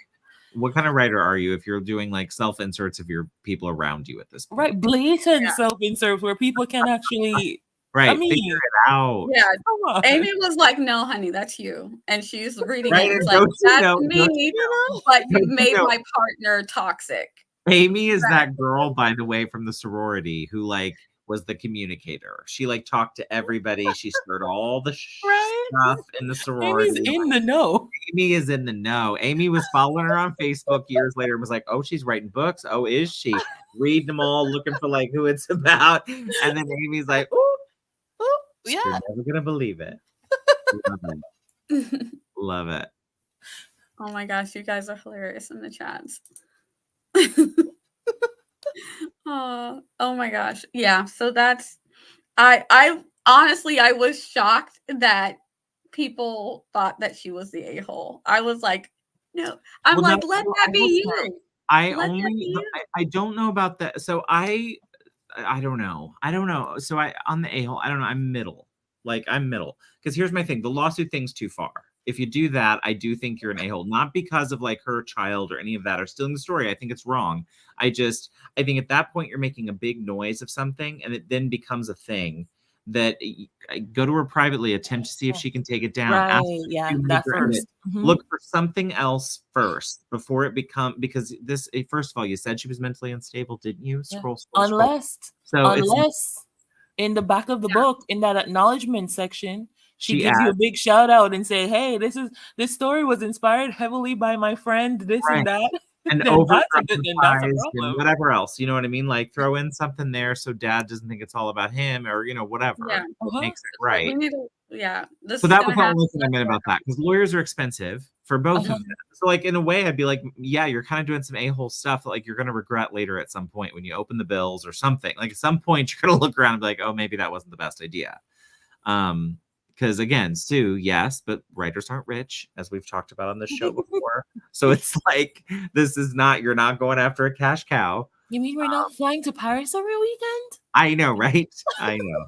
what kind of writer are you if you're doing like self inserts of your people around you at this point? Right. Blatant Yeah. self-insert where people can actually, Right. I mean, Figure it out. Yeah, come on. Amy was like, "No, honey, that's you," and she's reading Right. it. And It's like, don't you "That's know, me," don't you know, but you don't you made know, my partner toxic. Amy is that girl, by the way, from the sorority who like was the communicator. She like talked to everybody. She stirred all the Right? stuff in the sorority. Amy's in the know. Amy is in the know. Amy was following her on Facebook years later and was like, oh, she's writing books. Oh, is she? Reading them all, looking for like who it's about. And then Amy's like, ooh, Yeah. you're never gonna believe it. Love it. Love it. Oh my gosh, you guys are hilarious in the chats. Oh my gosh. Yeah, so that's I honestly I was shocked that people thought that she was the a-hole. I was like, no. I'm Well, like, no, let well, that I be will say, you. I Let that be only you. I don't know about that. So I don't know. I don't know. So I on the a-hole, I don't know. I'm middle. Like I'm middle. Because here's my thing. The lawsuit thing's too far. If you do that, I do think you're an a-hole. Not because of like her child or any of that or stealing the story. I think it's wrong. I think at that point you're making a big noise of something and it then becomes a thing that go to her privately, attempt to see if she can take it down. Right. Ask her if Yeah. you need That her in first. it. Look for something else first before it because this, first of all, you said she was mentally unstable, didn't you? Yeah. Scroll. Unless in the back of the Yeah. book, in that acknowledgement section, she She gives you a adds, big shout out and say, hey, this story was inspired heavily by my friend, this right. and that. And then that's a over-dramatized and problem. whatever else, you know what I mean? Like throw in something there so dad doesn't think it's all about him, or whatever. Yeah. What makes it Like, right. we need to, this So is that gonna was the happen. only thing I meant about that, because lawyers are expensive for both of them. So like in a way, I'd be like, yeah, you're kind of doing some a-hole stuff that like you're gonna regret later at some point when you open the bills or something. Like at some point you're gonna look around and be like, oh, maybe that wasn't the best idea. Because again, sue, yes, but writers aren't rich, as we've talked about on this show before. So it's like, you're not going after a cash cow. You mean we're not flying to Paris every weekend? I know, right? I know.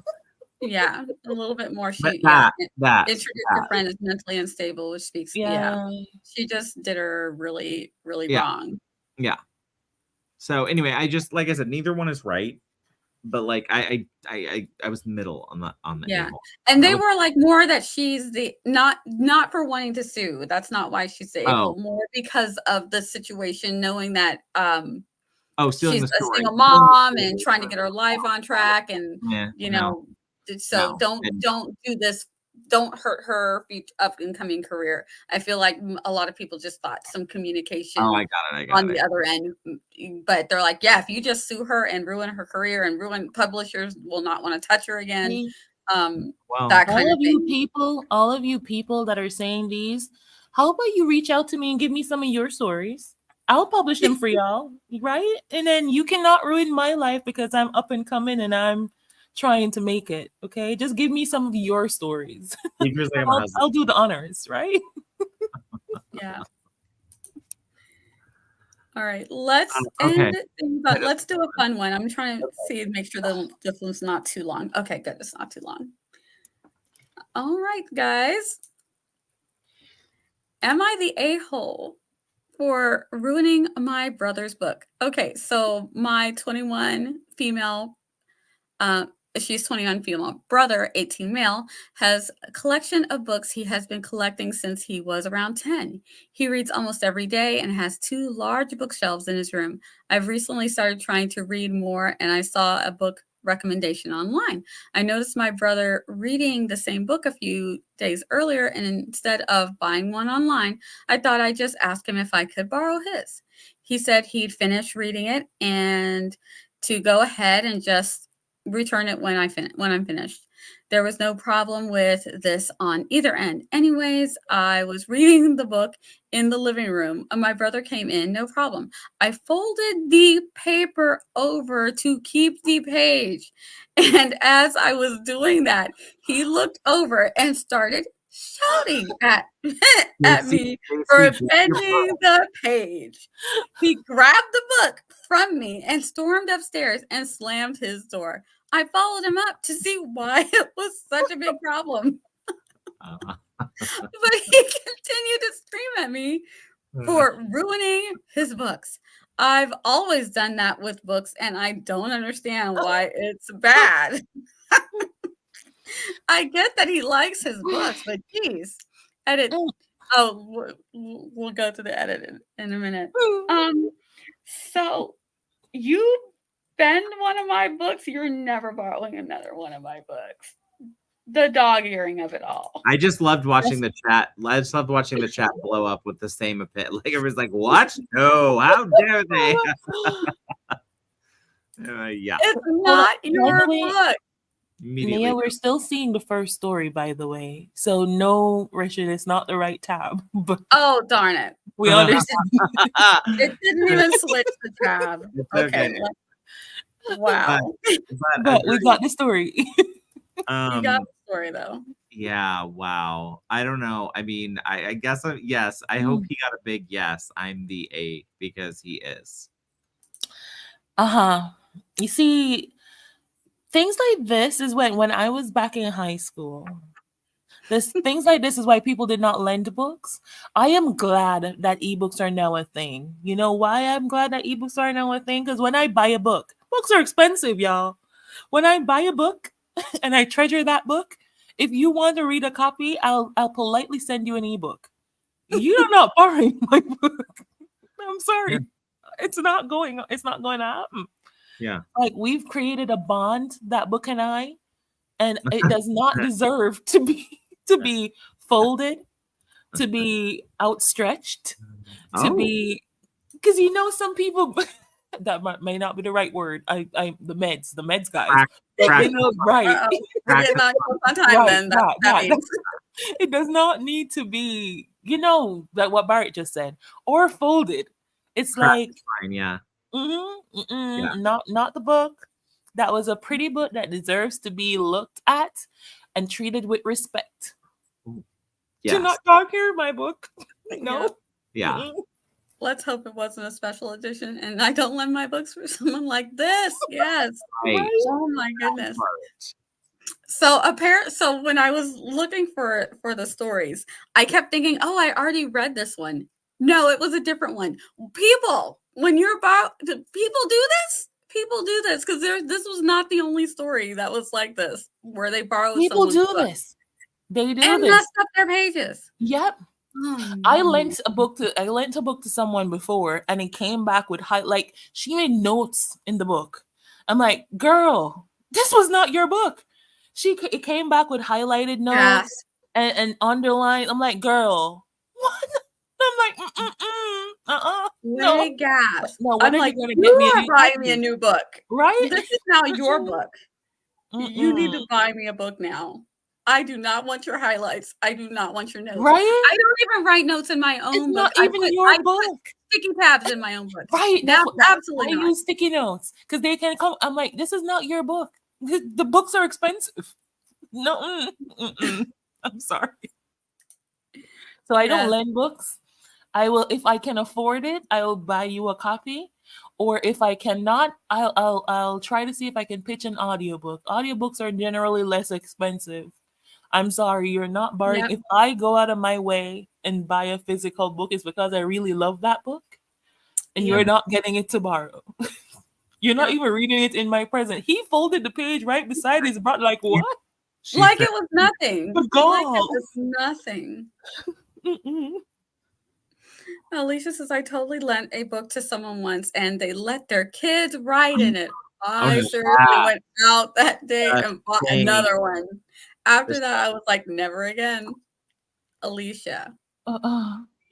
Yeah, a little bit more. But Introduce your friend is mentally unstable, which speaks. Yeah. She just did her really, really wrong. Yeah. So anyway, I just, like I said, neither one is right. But like I was middle on the a-hole. And they were like more that she's the not for wanting to sue. That's not why she's the a-hole. More because of the situation, knowing that she's a single mom and trying to get her life on track, and so don't do this. Don't hurt her up and coming career. I feel like a lot of people just thought some communication I got it. The other end, but they're like, yeah, if you just sue her and ruin her career and ruin, publishers will not want to touch her again. That kind of thing. All of you people that are saying these, how about you reach out to me and give me some of your stories? I'll publish them for y'all, right? And then you cannot ruin my life because I'm up and coming and I'm trying to make it. Okay, just give me some of your stories. I'll do the honors, right? Yeah. All right, let's end things up. Let's do a fun one. I'm trying to make sure that this one's not too long. Okay, good. It's not too long. All right, guys. Am I the a-hole for ruining my brother's book? Okay, so my 21 female, she's 21 female brother, 18 male, has a collection of books he has been collecting since he was around 10. He reads almost every day and has 2 large bookshelves in his room. I've recently started trying to read more, and I saw a book recommendation online. I noticed my brother reading the same book a few days earlier, and instead of buying one online, I thought I'd just ask him if I could borrow his. He said he'd finish reading it and to go ahead and just return it when I'm finished. There was no problem with this on either end. Anyways, I was reading the book in the living room. My brother came in, no problem. I folded the paper over to keep the page. And as I was doing that, he looked over and started shouting at me for bending the page. He grabbed the book from me and stormed upstairs and slammed his door. I followed him up to see why it was such a big problem. But he continued to scream at me for ruining his books. I've always done that with books, and I don't understand why it's bad. I get that he likes his books, but geez, edit. Oh, we'll go to the edit in a minute. So you bend one of my books, you're never borrowing another one of my books. The dog earring of it all. I just loved watching the chat. I just loved watching the chat blow up with the same opinion. Like it was like, what? No, how dare they? Yeah. It's not your book. Nia, we're still seeing the first story, by the way. So no, Richard, it's not the right tab. But oh, darn it. We understand. It didn't even switch the tab. Okay. Wow. But we got the story. You got the story, though. Yeah, wow. I don't know. I mean, I guess, yes. I hope he got a big yes. I'm the 8 because he is. You see, things like this is when I was back in high school. Things like this is why people did not lend books. I am glad that ebooks are now a thing. You know why I'm glad that ebooks are now a thing? Because when I buy a book, books are expensive, y'all. When I buy a book, and I treasure that book. If you want to read a copy, I'll politely send you an ebook. You're not borrowing my book. I'm sorry. Yeah. It's not going to happen. Yeah. Like, we've created a bond, that book and I, and it does not deserve to be folded, to be outstretched, to be, because some people that may not be the right word. The meds guys. Right. We're getting on time then. That means. It does not need to be, like what Barrett just said, or folded. It's like, fine, yeah. Yeah. Not the book. That was a pretty book that deserves to be looked at and treated with respect. Yes. Do not talk here, my book. No. Yeah. Let's hope it wasn't a special edition and I don't lend my books for someone like this. Yes. Right. Oh my goodness. So when I was looking for the stories, I kept thinking, oh, I already read this one. No, it was a different one. People, when you're about to, people do this because this was not the only story that was like this, where they borrowed people do book. This. They do and this. messed up their pages. Yep. Oh, I lent a book to someone before, and it came back with she made notes in the book. I'm like, girl, this was not your book. It came back with highlighted notes and underlined. I'm like, girl, what? I'm like, no. Gas. No, I'm like, you are buying me a new book, right? This is now your book. You need to buy me a book now. I do not want your highlights. I do not want your notes. Right? I don't even write notes in my own book. Not even your book. Put sticky tabs in my own book. Right? Now, absolutely. I use sticky notes because they can come. I'm like, this is not your book. The books are expensive. No, I'm sorry. So I don't lend books. I will, if I can afford it, I will buy you a copy. Or if I cannot, I'll try to see if I can pitch an audiobook. Audiobooks are generally less expensive. I'm sorry, you're not borrowing. If I go out of my way and buy a physical book, it's because I really love that book. And you're not getting it to borrow. You're not even reading it in my presence. He folded the page right beside his brother. Like, what? Like it was nothing. Like it was nothing. Alicia says, I totally lent a book to someone once and they let their kids write in it. I seriously went out that day and bought another one. After that, I was like, never again. Alicia.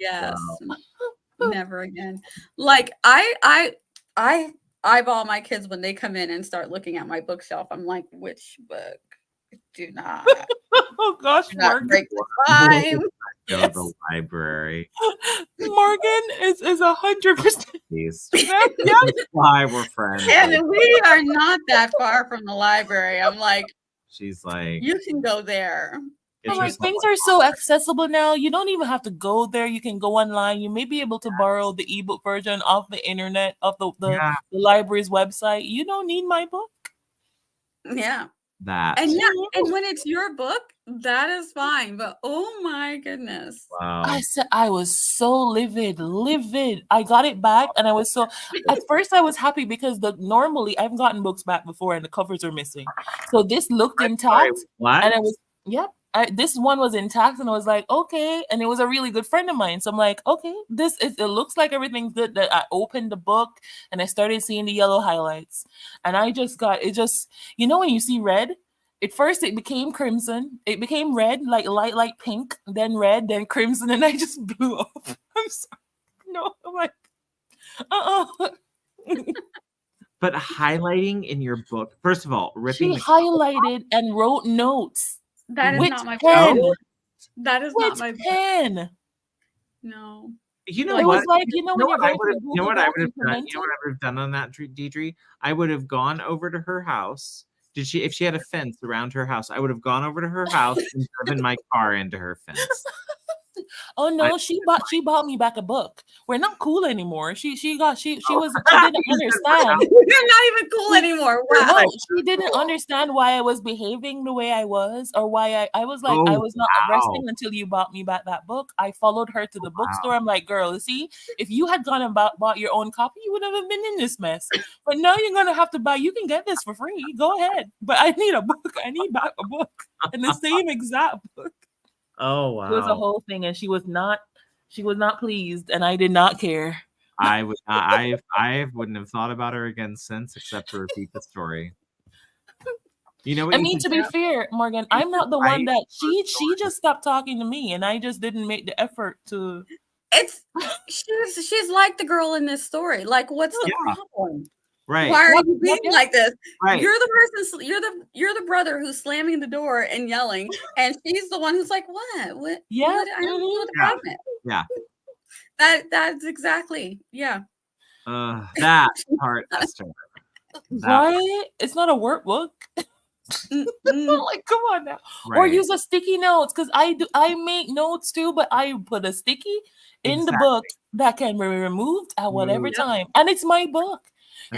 Yes. Never again. Like I eyeball my kids when they come in and start looking at my bookshelf. I'm like, which book? Do not. Oh gosh, Morgan. Break the time. Go to the library. Morgan is 100%. That's why we're friends. And we are not that far from the library. I'm like, she's like, you can go there. Like, things are so accessible now. You don't even have to go there. You can go online. You may be able to borrow the ebook version off the internet, of the library's website. You don't need my book. Yeah. That. And and when it's your book, that is fine. But oh my goodness. Wow. I was so livid. I got it back and I was so, at first I was happy because normally I've gotten books back before and the covers are missing. So this looked intact. What? And I was, this one was intact and I was like, okay. And it was a really good friend of mine. So I'm like, okay, it looks like everything's good. That I opened the book and I started seeing the yellow highlights. And I just got, when you see red, at first it became crimson. It became red, like light pink, then red, then crimson. And I just blew up. I'm sorry. No, I'm like, But highlighting in your book, first of all, ripping. She highlighted and wrote notes. That is not my pen. That is not my pen. No. You know it what? Was like, you know what I would have done? You know what I would have done on that, Deidre? I would have gone over to her house. If she had a fence around her house, I would have gone over to her house and driven my car into her fence. Oh no, she bought me back a book. We're not cool anymore. She didn't understand. You're not even cool anymore. Wow. No, she didn't understand why I was behaving the way I was, or why I was like, I was not resting until you bought me back that book. I followed her to the bookstore. I'm like, girl, see, if you had gone and bought your own copy, you would have been in this mess. But now you're gonna have to buy. You can get this for free. Go ahead. But I need a book. I need back a book, and the same exact book. Oh wow! It was a whole thing, and she was not pleased, and I did not care. I would not, I wouldn't have thought about her again since, except to repeat the story. You know what? I mean, to be fair, Morgan, I'm not the one that she just stopped talking to me, and I just didn't make the effort to. She's like the girl in this story. Like, what's the problem? Right. Why are you being like this? Right. You're the person. You're the brother who's slamming the door and yelling, and she's the one who's like, "What? What? Yeah. What? I don't know what the problem is." Yeah. That's exactly. Yeah. That part, Esther. Right? It's not a workbook. Like, come on now. Right. Or use a sticky notes, because I make notes too, but I put a sticky in the book that can be removed at whatever time, and it's my book.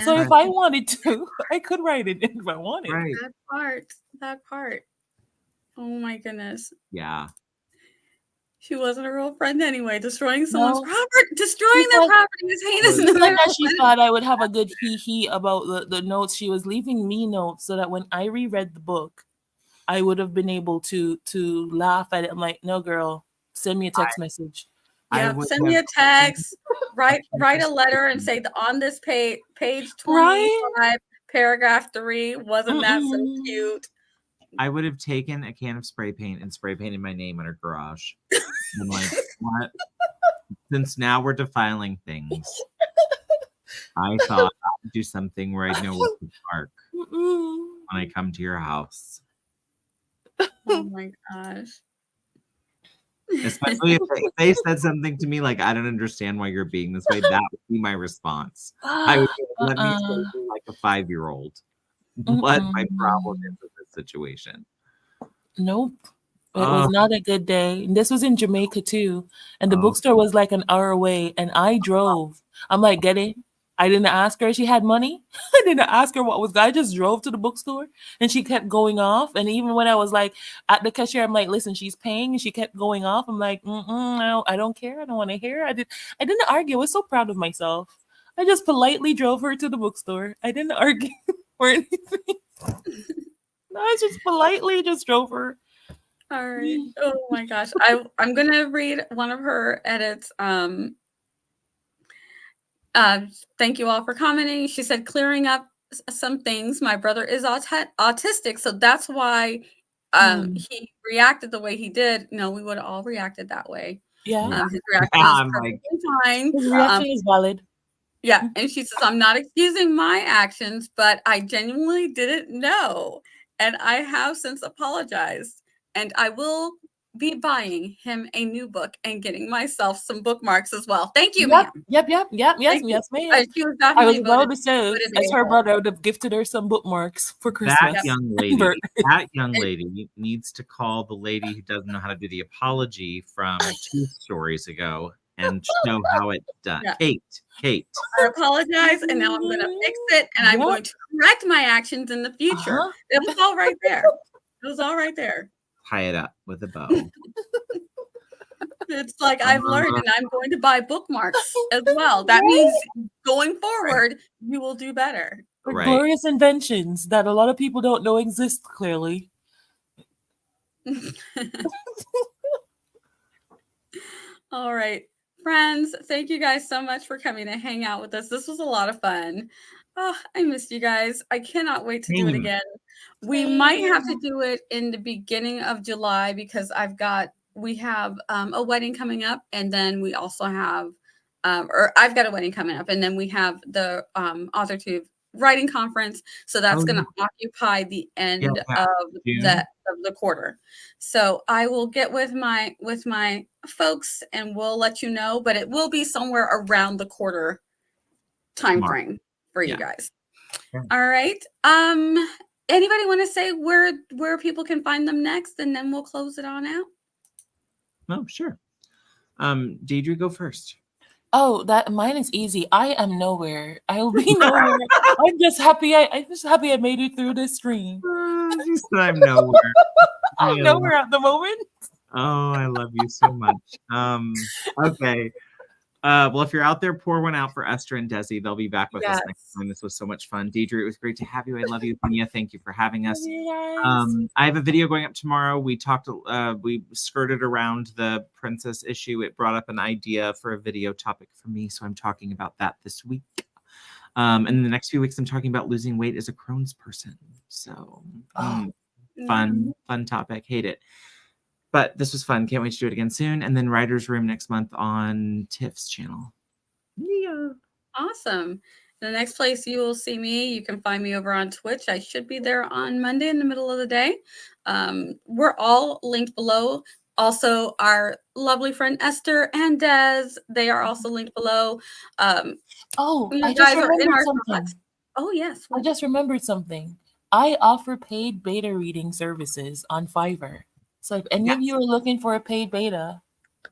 So if I wanted to, I could write it if I wanted. Right. That part. Oh my goodness. Yeah. She wasn't a real friend anyway. Destroying someone's property, destroying their property is heinous. Like that, she thought I would have a good hee about the notes. She was leaving me notes so that when I reread the book, I would have been able to laugh at it. I'm like, no, girl, send me a text message. Yeah, send me a text, write a letter and say on this page 25, paragraph 3, wasn't that so cute? I would have taken a can of spray paint and spray painted my name on her garage. I'm like, what? Since now we're defiling things, I thought I would do something where I know where to park when I come to your house. Oh my gosh. Especially if they said something to me like, I don't understand why you're being this way, that would be my response. I would let me say like a 5-year-old what my problem is with this situation. Nope. It was not a good day. And this was in Jamaica too. And the bookstore was like an hour away, and I drove. I'm like, get it? I didn't ask her if she had money. I didn't ask her what was. I just drove to the bookstore, and she kept going off. And even when I was like at the cashier, I'm like, listen, she's paying, and she kept going off. I'm like, I don't care. I don't want to hear. I didn't argue. I was so proud of myself. I just politely drove her to the bookstore. I didn't argue or anything. No, I just politely just drove her. All right. Oh my gosh. I'm gonna read one of her edits. Thank you all for commenting. She said, clearing up some things. My brother is autistic, so that's why he reacted the way he did. No, we would have all reacted that way. Yeah. His reaction is perfectly fine. His reaction is valid. Yeah, and she says, I'm not excusing my actions, but I genuinely didn't know, and I have since apologized, and I will be buying him a new book and getting myself some bookmarks as well. Thank you, ma'am. Yep. Yes, ma'am. She was definitely I was about to say, as her brother would have gifted her some bookmarks for Christmas. That young lady needs to call the lady who doesn't know how to do the apology from 2 stories ago and show how it's done. Yeah. Kate. I apologize, and now I'm going to fix it, and I'm going to correct my actions in the future. It was all right there. It was all right there. Tie it up with a bow. It's like I've learned, and I'm going to buy bookmarks as well. That means going forward, you will do better. Right. Glorious inventions that a lot of people don't know exist, clearly. All right, friends, thank you guys so much for coming to hang out with us. This was a lot of fun. Oh, I missed you guys. I cannot wait to do it again. We might have to do it in the beginning of July because we have a wedding coming up, and then we also have, I've got a wedding coming up, and then we have the AuthorTube writing conference. So that's going to occupy the end of the quarter. So I will get with my folks, and we'll let you know, but it will be somewhere around the quarter time frame for you guys. Yeah. All right. Anybody want to say where people can find them next, and then we'll close it on out? Oh, sure. Deidre, go first. Oh, that mine is easy. I am nowhere. I will be nowhere. I'm just happy. I'm just happy I made it through this stream. She said I'm nowhere. I'm nowhere at the moment. Oh, I love you so much. Okay. Well, if you're out there, pour one out for Esther and Desi. They'll be back with us next time. This was so much fun. Deidre, it was great to have you. I love you. Nia, thank you for having us. I have a video going up tomorrow. We skirted around the princess issue. It brought up an idea for a video topic for me, so I'm talking about that this week. And in the next few weeks, I'm talking about losing weight as a Crohn's person. So fun topic. Hate it. But this was fun. Can't wait to do it again soon. And then Writer's Room next month on Tiff's channel. Yeah. Awesome. The next place you will see me, you can find me over on Twitch. I should be there on Monday in the middle of the day. We're all linked below. Also, our lovely friend Esther and Des, they are also linked below. I just remembered something. Oh, yes. I just remembered something. I offer paid beta reading services on Fiverr. So if any of you are looking for a paid beta,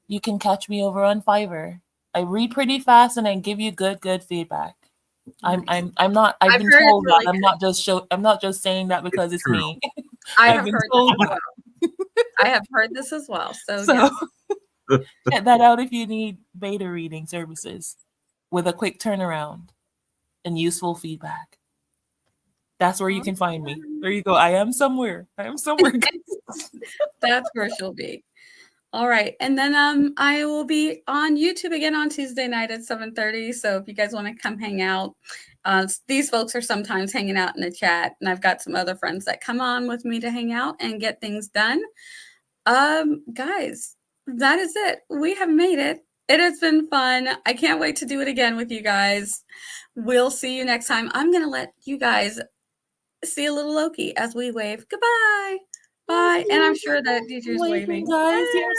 you can catch me over on Fiverr. I read pretty fast and I give you good feedback. I'm not. I've been told that. I'm not just saying that because it's me. I have heard this as well. I have heard this as well. So check that out if you need beta reading services with a quick turnaround and useful feedback. That's where you can find me. There you go. I am somewhere. That's where she'll be. All right. And then I will be on YouTube again on Tuesday night at 7:30. So if you guys want to come hang out, these folks are sometimes hanging out in the chat. And I've got some other friends that come on with me to hang out and get things done. Guys, that is it. We have made it. It has been fun. I can't wait to do it again with you guys. We'll see you next time. I'm going to let you guys see a little Loki as we wave goodbye. Bye. And I'm sure that Deidre's waving. Guys, yes.